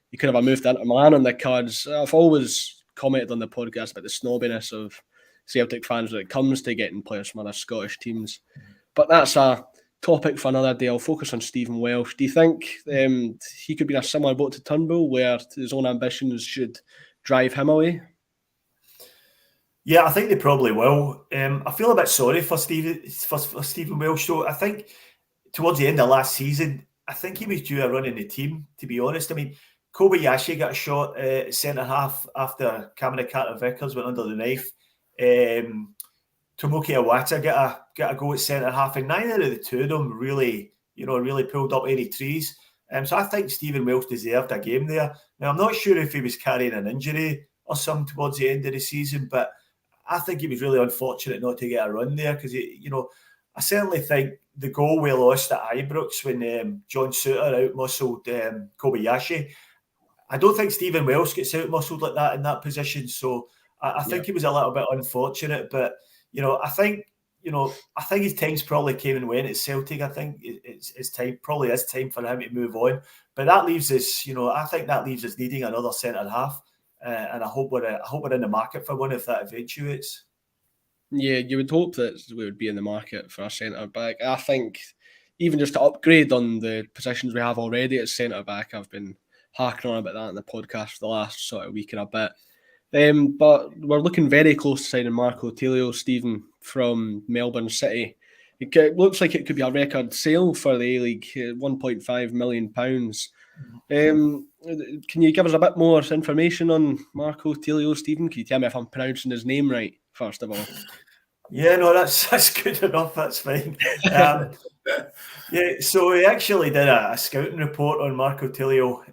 you could have a move to Inter Milan on the cards. I've always commented on the podcast about the snobbiness of Celtic fans when it comes to getting players from other Scottish teams. But that's a topic for another day. I'll focus on Stephen Welsh. Do you think he could be in a similar boat to Turnbull, where his own ambitions should drive him away? Yeah, I think they probably will. I feel a bit sorry for Stephen Welsh. So I think towards the end of last season, I think he was due a run in the team, to be honest. I mean, Kobayashi got a shot at centre half after Kamina Carter-Vickers went under the knife. Tomoki Iwata got a go at centre half, and neither of the two of them really pulled up any trees. So I think Stephen Welsh deserved a game there. Now, I'm not sure if he was carrying an injury or something towards the end of the season, but I think he was really unfortunate not to get a run there, because I certainly think the goal we lost at Ibrox when John Souttar out-muscled Kobayashi, I don't think Stephen Welsh gets out-muscled like that in that position. So I think he was a little bit unfortunate, but I think his time's probably came and went at Celtic. I think it's time, probably is time for him to move on. But that leaves us, I think that leaves us needing another centre half. And I hope we're in the market for one if that eventuates. Yeah, you would hope that we would be in the market for a centre back. I think even just to upgrade on the positions we have already at centre back, I've been harking on about that in the podcast for the last sort of week and a bit. But we're looking very close to signing Marco Tillio, Stephen, from Melbourne City. It looks like it could be a record sale for the A-League, £1.5 million. Can you give us a bit more information on Marco Tillio, Stephen? Can you tell me if I'm pronouncing his name right, first of all? Yeah, no, that's good enough. That's fine. So he actually did a scouting report on Marco Tillio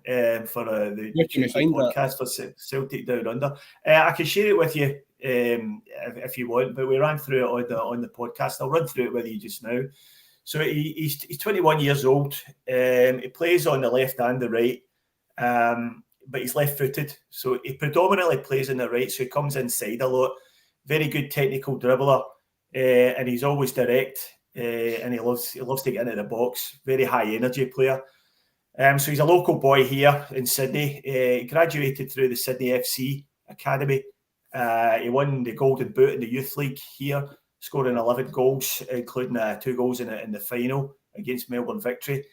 for the podcast for Celtic Down Under. I can share it with you if you want, but we ran through it on the podcast. I'll run through it with you just now. So he's 21 years old. He plays on the left and the right, but he's left-footed. So he predominantly plays on the right, so he comes inside a lot. Very good technical dribbler, and he's always direct, and he loves to get into the box. Very high-energy player. So he's a local boy here in Sydney. He graduated through the Sydney FC Academy. He won the Golden Boot in the Youth League here, scoring 11 goals, including 2 goals in the final against Melbourne Victory.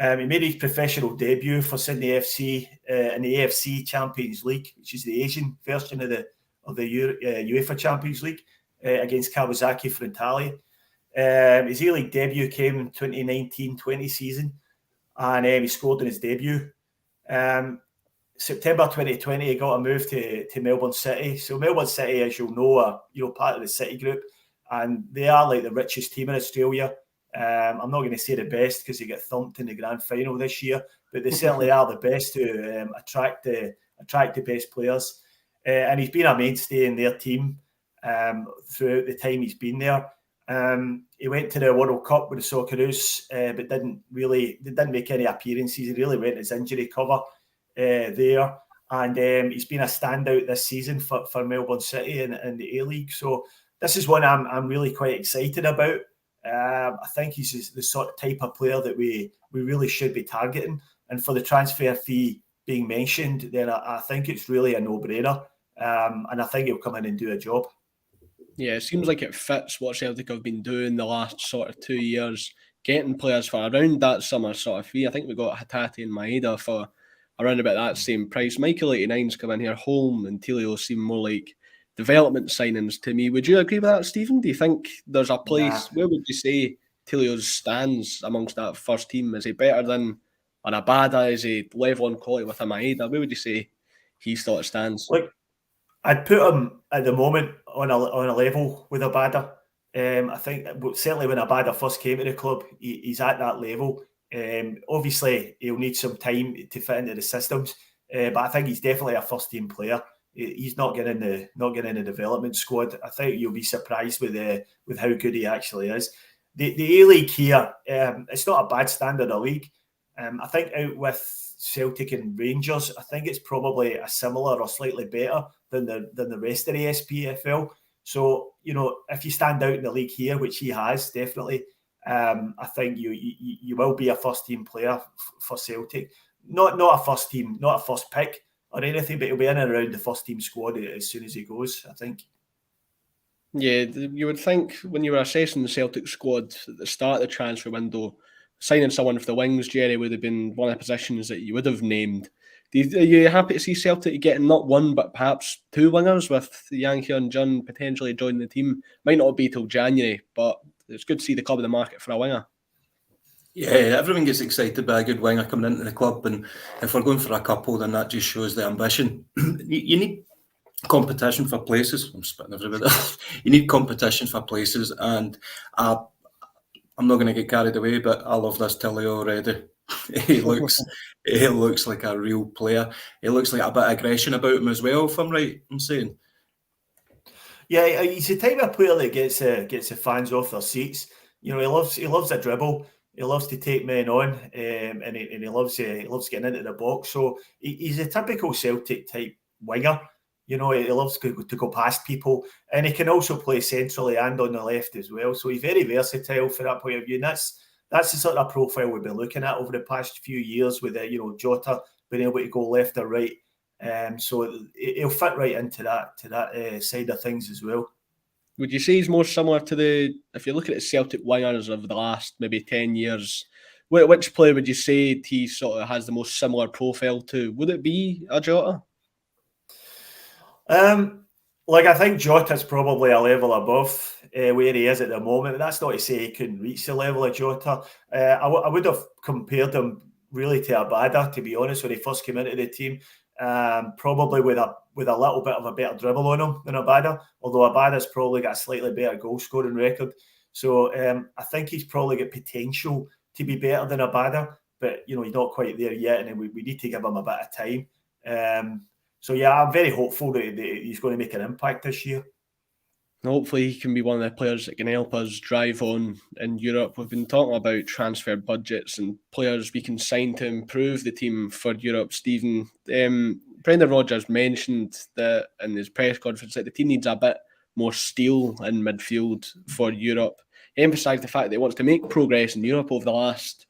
He made his professional debut for Sydney FC in the AFC Champions League, which is the Asian version of the UEFA Champions League, against Kawasaki Frontale. His A-League debut came in 2019-20 season, and he scored in his debut. September 2020, he got a move to Melbourne City. So Melbourne City, as you'll know, are part of the City Group, and they are like the richest team in Australia. I'm not going to say the best because they get thumped in the grand final this year, but they certainly are the best to attract the best players. And he's been a mainstay in their team throughout the time he's been there. He went to the World Cup with the Socceroos, but didn't make any appearances. He really went as injury cover there, and he's been a standout this season for Melbourne City in the A-League. So this is one I'm really quite excited about. I think he's the sort of type of player that we really should be targeting. And for the transfer fee being mentioned, then I think it's really a no-brainer. And I think he'll come in and do a job. Yeah, it seems like it fits what Celtic have been doing the last sort of 2 years, getting players for around that summer sort of fee. I think we got Hatate and Maeda for around about that same price. Michael 89's come in here. Holm and Tillio seem more like development signings to me. Would you agree with that, Stephen? Do you think there's a place? Where would you say Tillio's stands amongst that first team? Is he better than an Abada? Is he level on quality with a Maeda? Where would you say he sort of stands? Look, I'd put him at the moment on a level with Abada. I think certainly when Abada first came to the club, he's at that level. Obviously, he'll need some time to fit into the systems, but I think he's definitely a first team player. He's not getting the development squad. I think you'll be surprised with how good he actually is. The A-League here, it's not a bad standard of league. I think out with Celtic and Rangers, I think it's probably a similar or slightly better than the rest of the SPFL. So, if you stand out in the league here, which he has definitely, I think you will be a first team player for Celtic. Not a first team, not a first pick or anything, but he'll be in and around the first team squad as soon as he goes, I think. Yeah, you would think when you were assessing the Celtic squad at the start of the transfer window, signing someone for the wings, Jerry, would have been one of the positions that you would have named. Are you happy to see Celtic getting not one, but perhaps two wingers with Yang Hyun-jun potentially joining the team? Might not be till January, but it's good to see the club in the market for a winger. Yeah, everyone gets excited by a good winger coming into the club, and if we're going for a couple, then that just shows the ambition. You need competition for places. I'm spitting everybody. You need competition for places, and I'm not going to get carried away, but I love this Tillio already. He looks like a real player. He looks like a bit of aggression about him as well, if I'm right in saying. Yeah, he's the type of player that gets the fans off their seats. He loves a dribble. He loves to take men on, and he loves getting into the box. So he's a typical Celtic type winger. He loves to go past people, and he can also play centrally and on the left as well. So he's very versatile for that point of view. And that's the sort of profile we've been looking at over the past few years with Jota being able to go left or right. So he'll fit right into that side of things as well. Would you say he's more similar to if you look at the Celtic wingers of the last maybe 10 years, which player would you say he sort of has the most similar profile to? Would it be a Jota? I think Jota's probably a level above where he is at the moment. That's not to say he couldn't reach the level of Jota. I would have compared him really to Abada, to be honest, when he first came into the team. Probably with a little bit of a better dribble on him than Abada, although Abada's probably got a slightly better goal scoring record. So I think he's probably got potential to be better than Abada, but he's not quite there yet, and we need to give him a bit of time. So yeah, I'm very hopeful that he's going to make an impact this year. Hopefully he can be one of the players that can help us drive on in Europe. We've been talking about transfer budgets and players we can sign to improve the team for Europe. Stephen, Brendan Rodgers mentioned that in his press conference that the team needs a bit more steel in midfield for Europe. He emphasised the fact that he wants to make progress in Europe over the last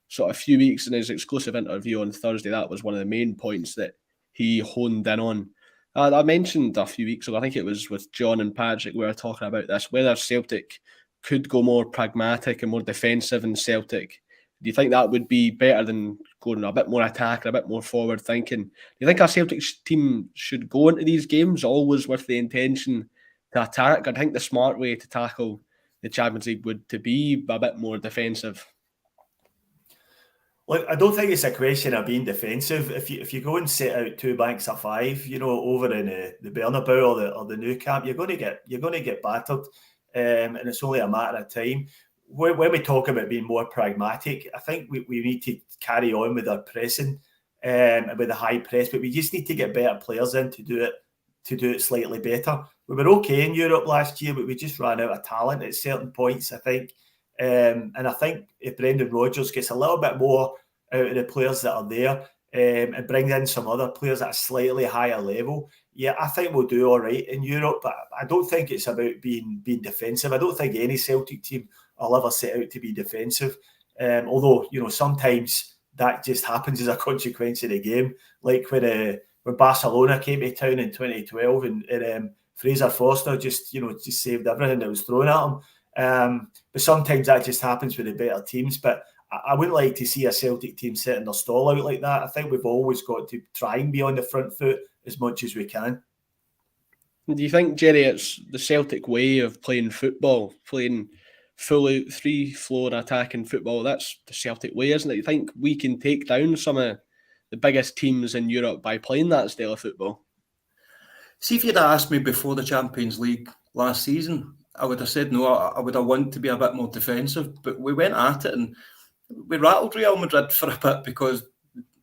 sort of few weeks. In his exclusive interview on Thursday, that was one of the main points that he honed in on. I mentioned a few weeks ago, I think it was with John and Patrick, we were talking about this, whether Celtic could go more pragmatic and more defensive in Celtic. Do you think that would be better than going a bit more attack and a bit more forward thinking? Do you think our Celtic team should go into these games always with the intention to attack? I think the smart way to tackle the Champions League would to be a bit more defensive. Look, I don't think it's a question of being defensive. If you go and set out two banks of five, over in the Bernabeu or the Nou Camp, you're going to get battered, and it's only a matter of time. When we talk about being more pragmatic, I think we need to carry on with our pressing and with the high press, but we just need to get better players in to do it slightly better. We were okay in Europe last year, but we just ran out of talent at certain points, I think. And I think if Brendan Rodgers gets a little bit more out of the players that are there and brings in some other players at a slightly higher level, yeah, I think we'll do all right in Europe. But I don't think it's about being defensive. I don't think any Celtic team will ever set out to be defensive. Although, sometimes that just happens as a consequence of the game. Like when Barcelona came to town in 2012 and Fraser Forster just saved everything that was thrown at him. But sometimes that just happens with the better teams. But I wouldn't like to see a Celtic team setting their stall out like that. I think we've always got to try and be on the front foot as much as we can. Do you think, Jerry, it's the Celtic way of playing football, playing full out, 3-floor attacking football? That's the Celtic way, isn't it? You think we can take down some of the biggest teams in Europe by playing that style of football? See, if you'd asked me before the Champions League last season, I would have said no. I would have wanted to be a bit more defensive, but we went at it and we rattled Real Madrid for a bit because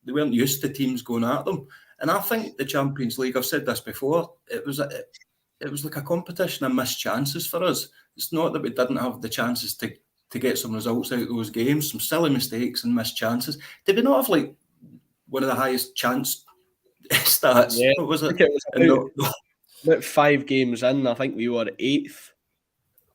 they weren't used to teams going at them. And I think the Champions League, I've said this before, it was like a competition of missed chances for us. It's not that we didn't have the chances to get some results out of those games, some silly mistakes and missed chances. Did we not have like one of the highest chance stats? Yeah, What was it? About 5 games in, I think we were 8th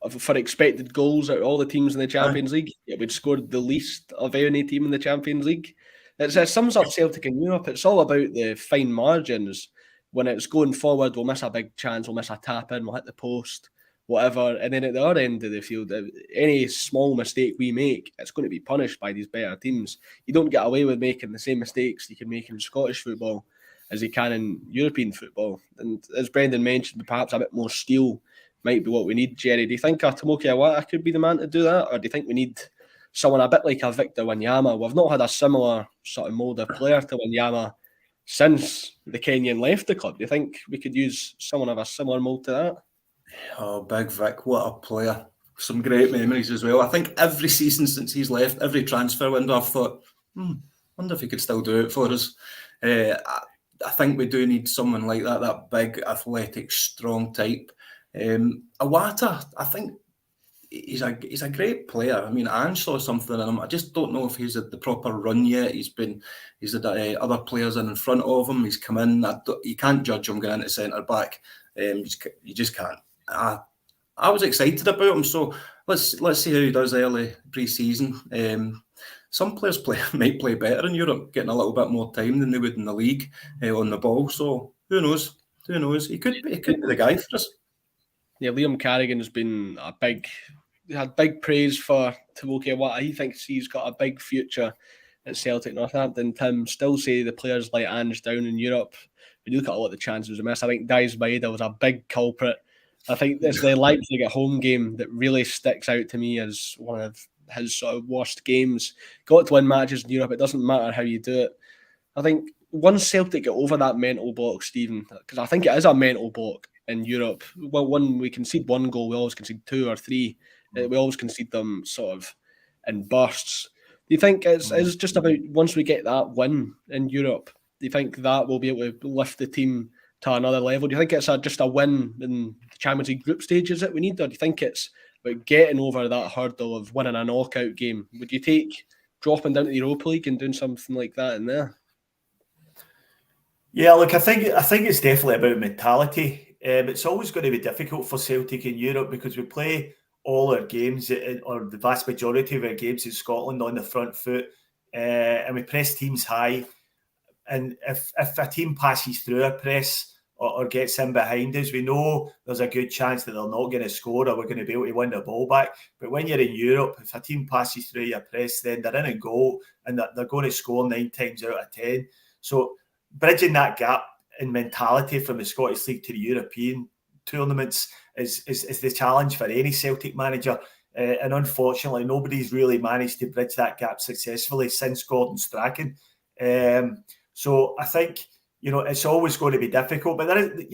for expected goals out of all the teams in the Champions League. Yeah, we'd scored the least of any team in the Champions League. It sums up Celtic in Europe. It's all about the fine margins. When it's going forward, we'll miss a big chance, we'll miss a tap in, we'll hit the post, whatever. And then at the other end of the field, any small mistake we make, it's going to be punished by these better teams. You don't get away with making the same mistakes you can make in Scottish football as you can in European football. And as Brendan mentioned, perhaps a bit more steel might be what we need, Jerry. Do you think Tomoki Iwata could be the man to do that? Or do you think we need someone a bit like a Victor Wanyama? We've not had a similar sort of mould of player to Wanyama since the Kenyan left the club. Do you think we could use someone of a similar mould to that? Oh, Big Vic, what a player. Some great memories as well. I think every season since he's left, every transfer window, I've thought, wonder if he could still do it for us. I think we do need someone like that big, athletic, strong type. Iwata, I think he's a great player. I mean, Ange saw something in him. I just don't know if he's at the proper run yet. He's had other players in front of him. He's come in. You can't judge him going into centre back. You just can't. I was excited about him. So let's see how he does early pre-season. Some players might play better in Europe, getting a little bit more time than they would in the league on the ball. So who knows? Who knows? He could be the guy for us. Yeah, Liam Carrigan's been had big praise for Tomoki Iwata. He thinks he's got a big future at Celtic. Northampton, Tim, still say the players like Ange down in Europe. When you look at all the chances we missed, I think Dias Maeda was a big culprit. I think it's the Leipzig at home game that really sticks out to me as one of his sort of worst games. Got to win matches in Europe. It doesn't matter how you do it. I think once Celtic get over that mental block, Stephen, because I think it is a mental block in Europe. Well, when we concede 1 goal, we always concede 2 or 3. We always concede them sort of in bursts. Do you think it's just about once we get that win in Europe, do you think that will be able to lift the team to another level? Do you think it's just a win in the Champions League group stages that we need, or do you think it's about getting over that hurdle of winning a knockout game? Would you take dropping down to the Europa League and doing something like that in there? Yeah, look, I think it's definitely about mentality. It's always going to be difficult for Celtic in Europe because we play all our games, or the vast majority of our games in Scotland, on the front foot, and we press teams high. And if a team passes through a press or gets in behind us, we know there's a good chance that they're not going to score or we're going to be able to win the ball back. But when you're in Europe, if a team passes through your press, then they're in a goal and they're going to score 9 times out of 10. So bridging that gap in mentality from the Scottish League to the European tournaments is the challenge for any Celtic manager. And unfortunately, nobody's really managed to bridge that gap successfully since Gordon Strachan. So I think, it's always going to be difficult. But there is,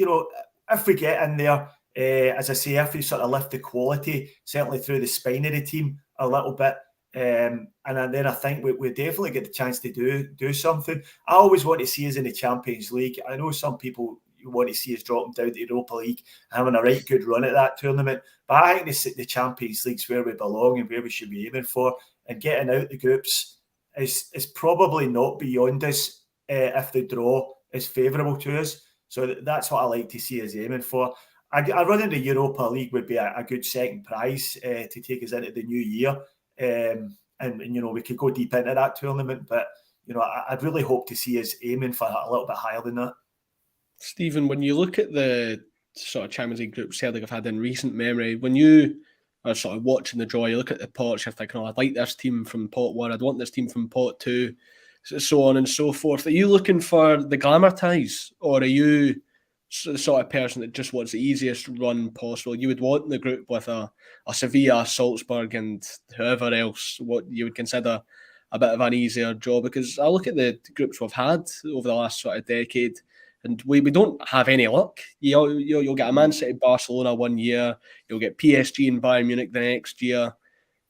if we get in there, as I say, if we sort of lift the quality, certainly through the spine of the team a little bit, and then I think we definitely get the chance to do something. I always want to see us in the Champions League. I know some people want to see us dropping down to the Europa League, having a right good run at that tournament. But I think the Champions League's where we belong and where we should be aiming for. And getting out the groups is probably not beyond us if the draw is favourable to us. So that's what I like to see us aiming for. A run in the Europa League would be a good second prize to take us into the new year. And we could go deep into that tournament. But, I'd really hope to see us aiming for a little bit higher than that. Stephen, when you look at the sort of Champions League group Celtic have had in recent memory, when you are sort of watching the draw. You look at the pots, you're thinking, I'd like this team from pot 1, I'd want this team from pot 2, so on and so forth. Are you looking for the glamour ties, or are you the sort of person that just wants the easiest run possible? You would want the group with a Sevilla, Salzburg, and whoever else, what you would consider a bit of an easier job, because I look at the groups we've had over the last sort of decade, and we don't have any luck. You'll get a Man City, Barcelona one year, you'll get PSG and Bayern Munich the next year.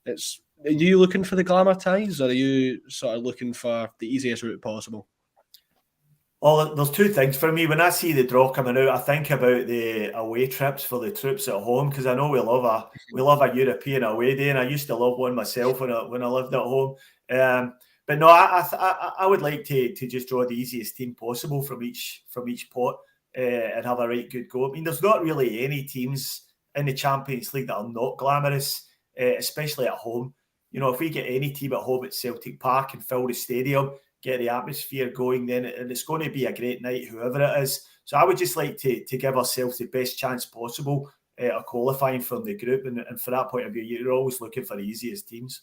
Are you looking for the glamour ties, or are you sort of looking for the easiest route possible? Well, there's two things for me. When I see the draw coming out, I think about the away trips for the troops at home, because I know we love a European away day, and I used to love one myself when I lived at home. But no, I would like to just draw the easiest team possible from each pot and have a right good go. I mean, there's not really any teams in the Champions League that are not glamorous, especially at home. You know, if we get any team at home at Celtic Park and fill the stadium, get the atmosphere going, then it's going to be a great night, whoever it is. So I would just like to give ourselves the best chance possible of qualifying from the group. And for that point of view, you're always looking for the easiest teams.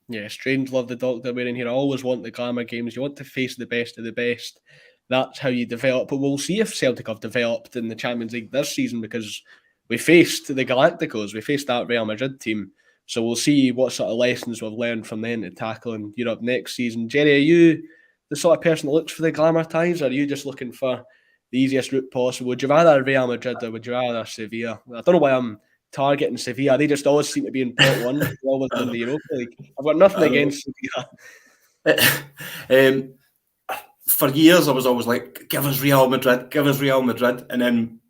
Yeah, strange love the doctor wearing here. I always want the glamour games. You want to face the best of the best. That's how you develop. But we'll see if Celtic have developed in the Champions League this season, because we faced the Galacticos. We faced that Real Madrid team. So we'll see what sort of lessons we've learned from them to tackle in Europe next season. Jerry, are you the sort of person that looks for the glamour ties, or are you just looking for the easiest route possible? Would you rather Real Madrid, or would you rather Sevilla? I don't know why I'm targeting Sevilla. They just always seem to be in pot 1, always in the Europa League. I've got nothing against Sevilla. For years, I was always like, give us Real Madrid. And then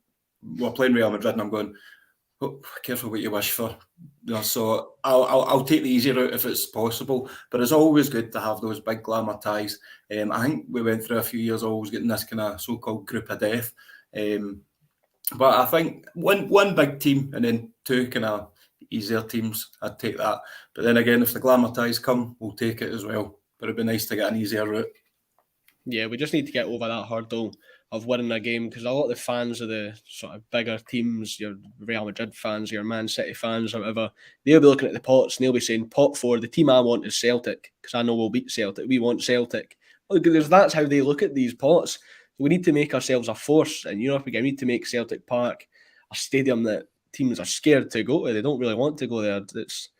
we're playing Real Madrid, and I'm going, oh, careful what you wish for. You know, so I'll take the easy route if it's possible. But it's always good to have those big glamour ties. I think we went through a few years always getting this kind of so-called group of death. But I think one big team and then two kind of easier teams, I'd take that. But then again, if the glamour ties come, we'll take it as well. But it'd be nice to get an easier route. Yeah, we just need to get over that hurdle of winning a game, because a lot of the fans of the sort of bigger teams, your Real Madrid fans, your Man City fans or whatever, they'll be looking at the pots and they'll be saying, pot 4, the team I want is Celtic, because I know we'll beat Celtic. We want Celtic. Well, because that's how they look at these pots. We need to make ourselves a force in Europe again. We need to make Celtic Park a stadium that teams are scared to go to. They don't really want to go there. It's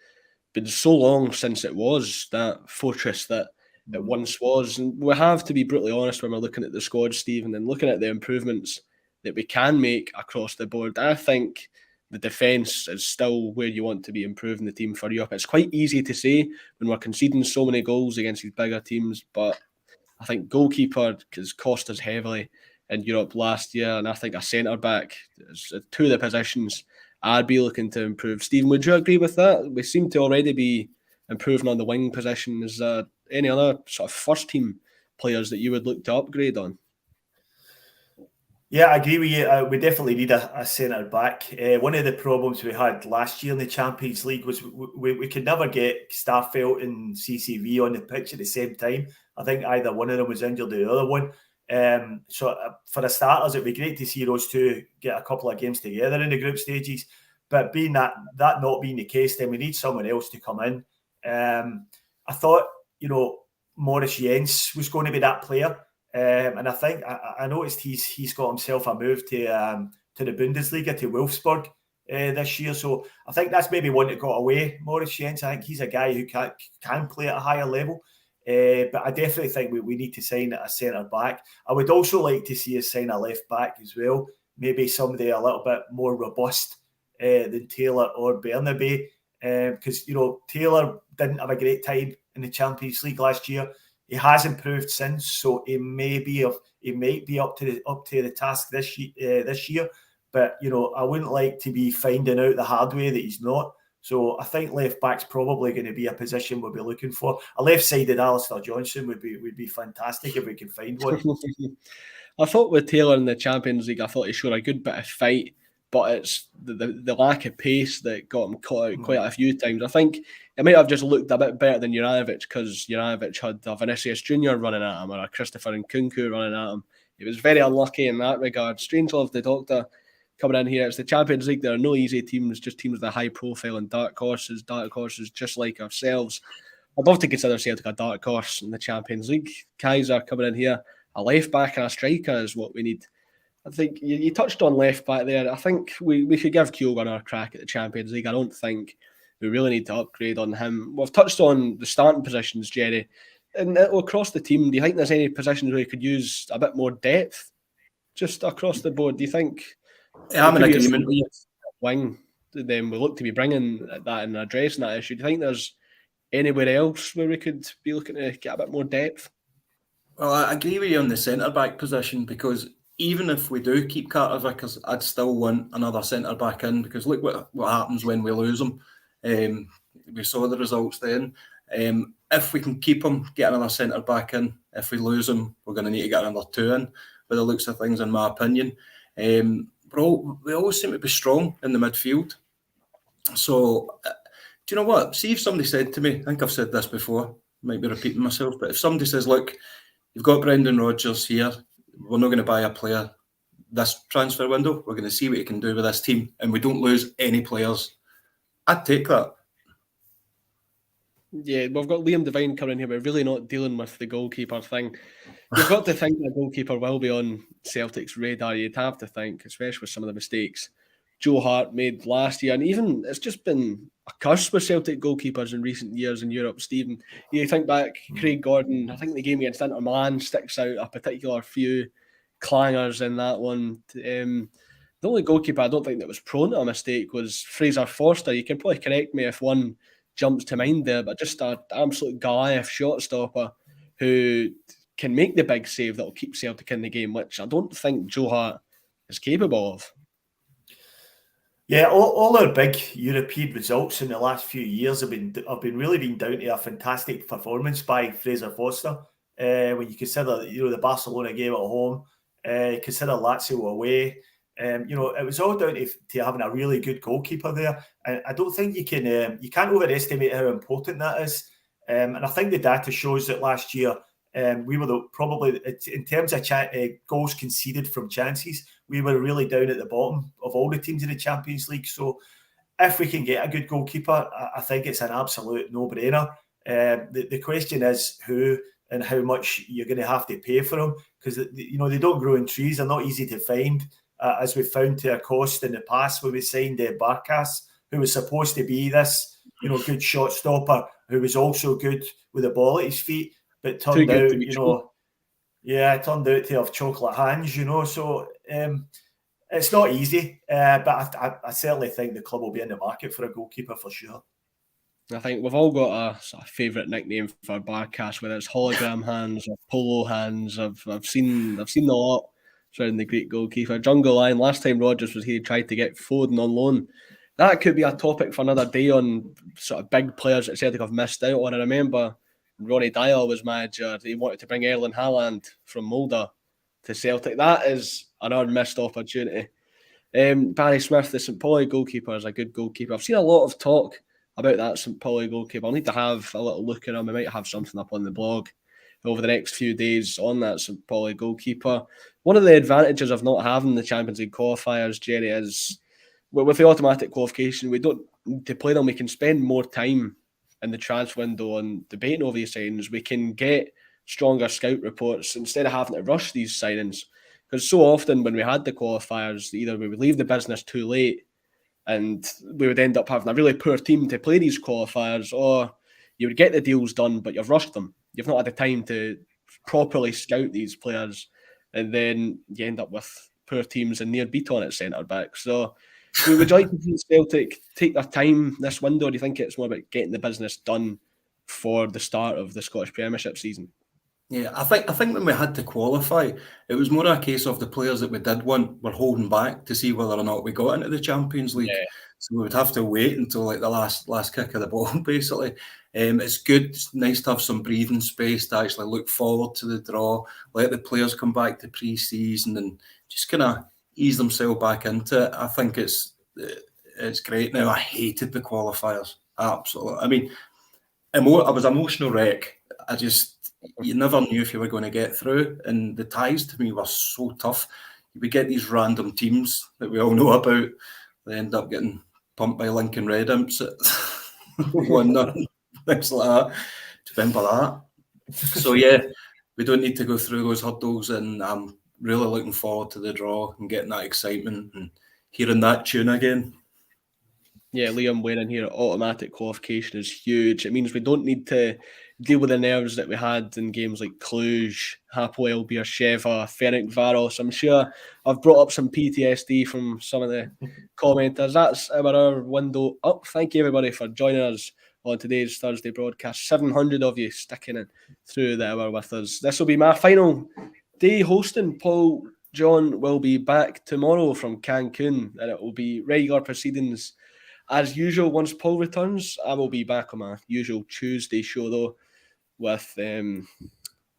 been so long since it was that fortress that it once was. And we have to be brutally honest when we're looking at the squad, Stephen, and looking at the improvements that we can make across the board. I think the defence is still where you want to be improving the team for Europe. It's quite easy to say when we're conceding so many goals against these bigger teams, but I think goalkeeper has cost us heavily in Europe last year, and I think a centre-back is two of the positions I'd be looking to improve. Stephen, would you agree with that? We seem to already be improving on the wing position. Is there any other sort of first-team players that you would look to upgrade on? Yeah, I agree with you. We definitely need a centre-back. One of the problems we had last year in the Champions League was we could never get Starfelt and CCV on the pitch at the same time. I think either one of them was injured or the other one. So for the starters, it'd be great to see those two get a couple of games together in the group stages. But being that not being the case, then we need someone else to come in. I thought, Maurice Jens was going to be that player. And I think I noticed he's got himself a move to the Bundesliga, to Wolfsburg this year. So I think that's maybe one that got away. Maurice Jens, I think he's a guy who can play at a higher level. But I definitely think we need to sign a centre-back. I would also like to see us sign a left-back as well. Maybe somebody a little bit more robust than Taylor or Bernabei. Because, Taylor didn't have a great time in the Champions League last year. He has improved since, so he might be up to the task this year. But I wouldn't like to be finding out the hard way that he's not. So I think left back's probably going to be a position we'll be looking for. A left-sided Alistair Johnson would be fantastic if we can find one. I thought with Taylor in the Champions League, I thought he showed a good bit of fight, but it's the lack of pace that got him caught out quite a few times. I think it might have just looked a bit better than Juranovic, because Juranovic had a Vinicius Junior running at him or a Christopher Nkunku running at him. He was very unlucky in that regard. Strange love the doctor coming in here. It's the Champions League. There are no easy teams, just teams with a high profile and dark horses just like ourselves. I'd love to consider Celtic a dark horse in the Champions League. Kaiser coming in here. A left back and a striker is what we need. I think you touched on left back there. I think we should give Kyogo another crack at the Champions League. I don't think we really need to upgrade on him. We've touched on the starting positions, Jerry. And across the team, do you think there's any positions where you could use a bit more depth just across the board? Do you think I'm in agreement with you. Wing, then we look to be bringing that and addressing that issue. Do you think there's anywhere else where we could be looking to get a bit more depth? Well, I agree with you on the centre-back position, because even if we do keep Carter Vickers, I'd still want another centre-back in, because look what happens when we lose him. We saw the results then. If we can keep him, get another centre-back in. If we lose him, we're going to need to get another two in, by the looks of things, in my opinion. We always seem to be strong in the midfield. So, do you know what? See if somebody said to me, I think I've said this before, might be repeating myself, but if somebody says, look, you've got Brendan Rodgers here, we're not going to buy a player this transfer window, we're going to see what he can do with this team, and we don't lose any players, I'd take that. Yeah, we've got Liam Devine coming in here. We're really not dealing with the goalkeeper thing. You've got to think the goalkeeper will be on Celtic's radar. You'd have to think, especially with some of the mistakes Joe Hart made last year. And even it's just been a curse with Celtic goalkeepers in recent years in Europe, Stephen. You think back, Craig Gordon, I think the game against Inter Milan sticks out a particular few clangers in that one. The only goalkeeper I don't think that was prone to a mistake was Fraser Forster. You can probably correct me if one jumps to mind there, but just an absolute Goliath shot stopper who can make the big save that will keep Celtic in the game, which I don't think Joe Hart is capable of. Yeah, all our big European results in the last few years have been really down to a fantastic performance by Fraser Forster. When you consider, the Barcelona game at home, consider Lazio away, it was all down to having a really good goalkeeper there. And I don't think you can't overestimate how important that is. And I think the data shows that last year we were probably, in terms of goals conceded from chances, we were really down at the bottom of all the teams in the Champions League. So if we can get a good goalkeeper, I think it's an absolute no-brainer. The question is who and how much you're going to have to pay for them, because they don't grow in trees. They're not easy to find, as we found to a cost in the past when we signed Barkas, who was supposed to be this good shot stopper, who was also good with the ball at his feet, but turned out to have chocolate hands. So it's not easy, but I certainly think the club will be in the market for a goalkeeper for sure. I think we've all got a favourite nickname for Barkas, whether it's hologram hands or polo hands. I've seen a lot surrounding the great goalkeeper. Jungle Lion, last time Rodgers was here, he tried to get Foden on loan. That could be a topic for another day on sort of big players that Celtic have missed out on. I remember Ronnie Dyer was manager. He wanted to bring Erling Haaland from Molde to Celtic. That is another missed opportunity. Barry Smith, the St. Pauli goalkeeper, is a good goalkeeper. I've seen a lot of talk about that St. Pauli goalkeeper. I'll need to have a little look at him. I might have something up on the blog over the next few days on that St. Pauli goalkeeper. One of the advantages of not having the Champions League qualifiers, Jerry, is with the automatic qualification, we don't need to play them. We can spend more time in the transfer window on debating over these signings. We can get stronger scout reports instead of having to rush these signings. Because so often when we had the qualifiers, either we would leave the business too late and we would end up having a really poor team to play these qualifiers, or you would get the deals done, but you've rushed them. You've not had the time to properly scout these players, and then you end up with poor teams and near beat on at centre-back. So would you like to see Celtic take their time this window, or do you think it's more about getting the business done for the start of the Scottish Premiership season? Yeah, I think when we had to qualify, it was more a case of the players that we did want were holding back to see whether or not we got into the Champions League. Yeah. So we would have to wait until like the last kick of the ball, basically. It's good, it's nice to have some breathing space to actually look forward to the draw, let the players come back to pre-season and just kind of ease themselves back into it. I think it's great now. I hated the qualifiers, absolutely. I mean, I was emotional wreck. You never knew if you were going to get through, and the ties to me were so tough. we get these random teams that we all know about. They end up getting pumped by Lincoln Red Imps at 1-0, things like that. Do you remember that? So yeah, we don't need to go through those hurdles, and I'm really looking forward to the draw and getting that excitement and hearing that tune again. Yeah, Liam wearing here, automatic qualification is huge. It means we don't need to deal with the nerves that we had in games like Cluj, Hapoel Beersheva, Ferencvaros. I'm sure I've brought up some PTSD from some of the commenters. That's our window up. Thank you, everybody, for joining us on today's Thursday broadcast. 700 of you sticking it through the hour with us. This will be my final day hosting. Paul John will be back tomorrow from Cancun, and it will be regular proceedings as usual. Once Paul returns, I will be back on my usual Tuesday show, though, with Liam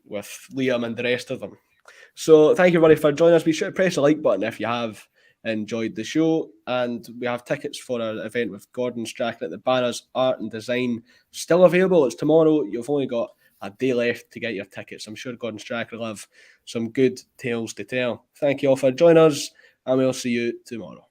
and the rest of them. So thank you, everybody, for joining us. Be sure to press the like button if you have enjoyed the show. And we have tickets for our event with Gordon Strachan at the Barras Art and Design still available. It's tomorrow. You've only got a day left to get your tickets. I'm sure Gordon Strachan will have some good tales to tell. Thank you all for joining us, and we'll see you tomorrow.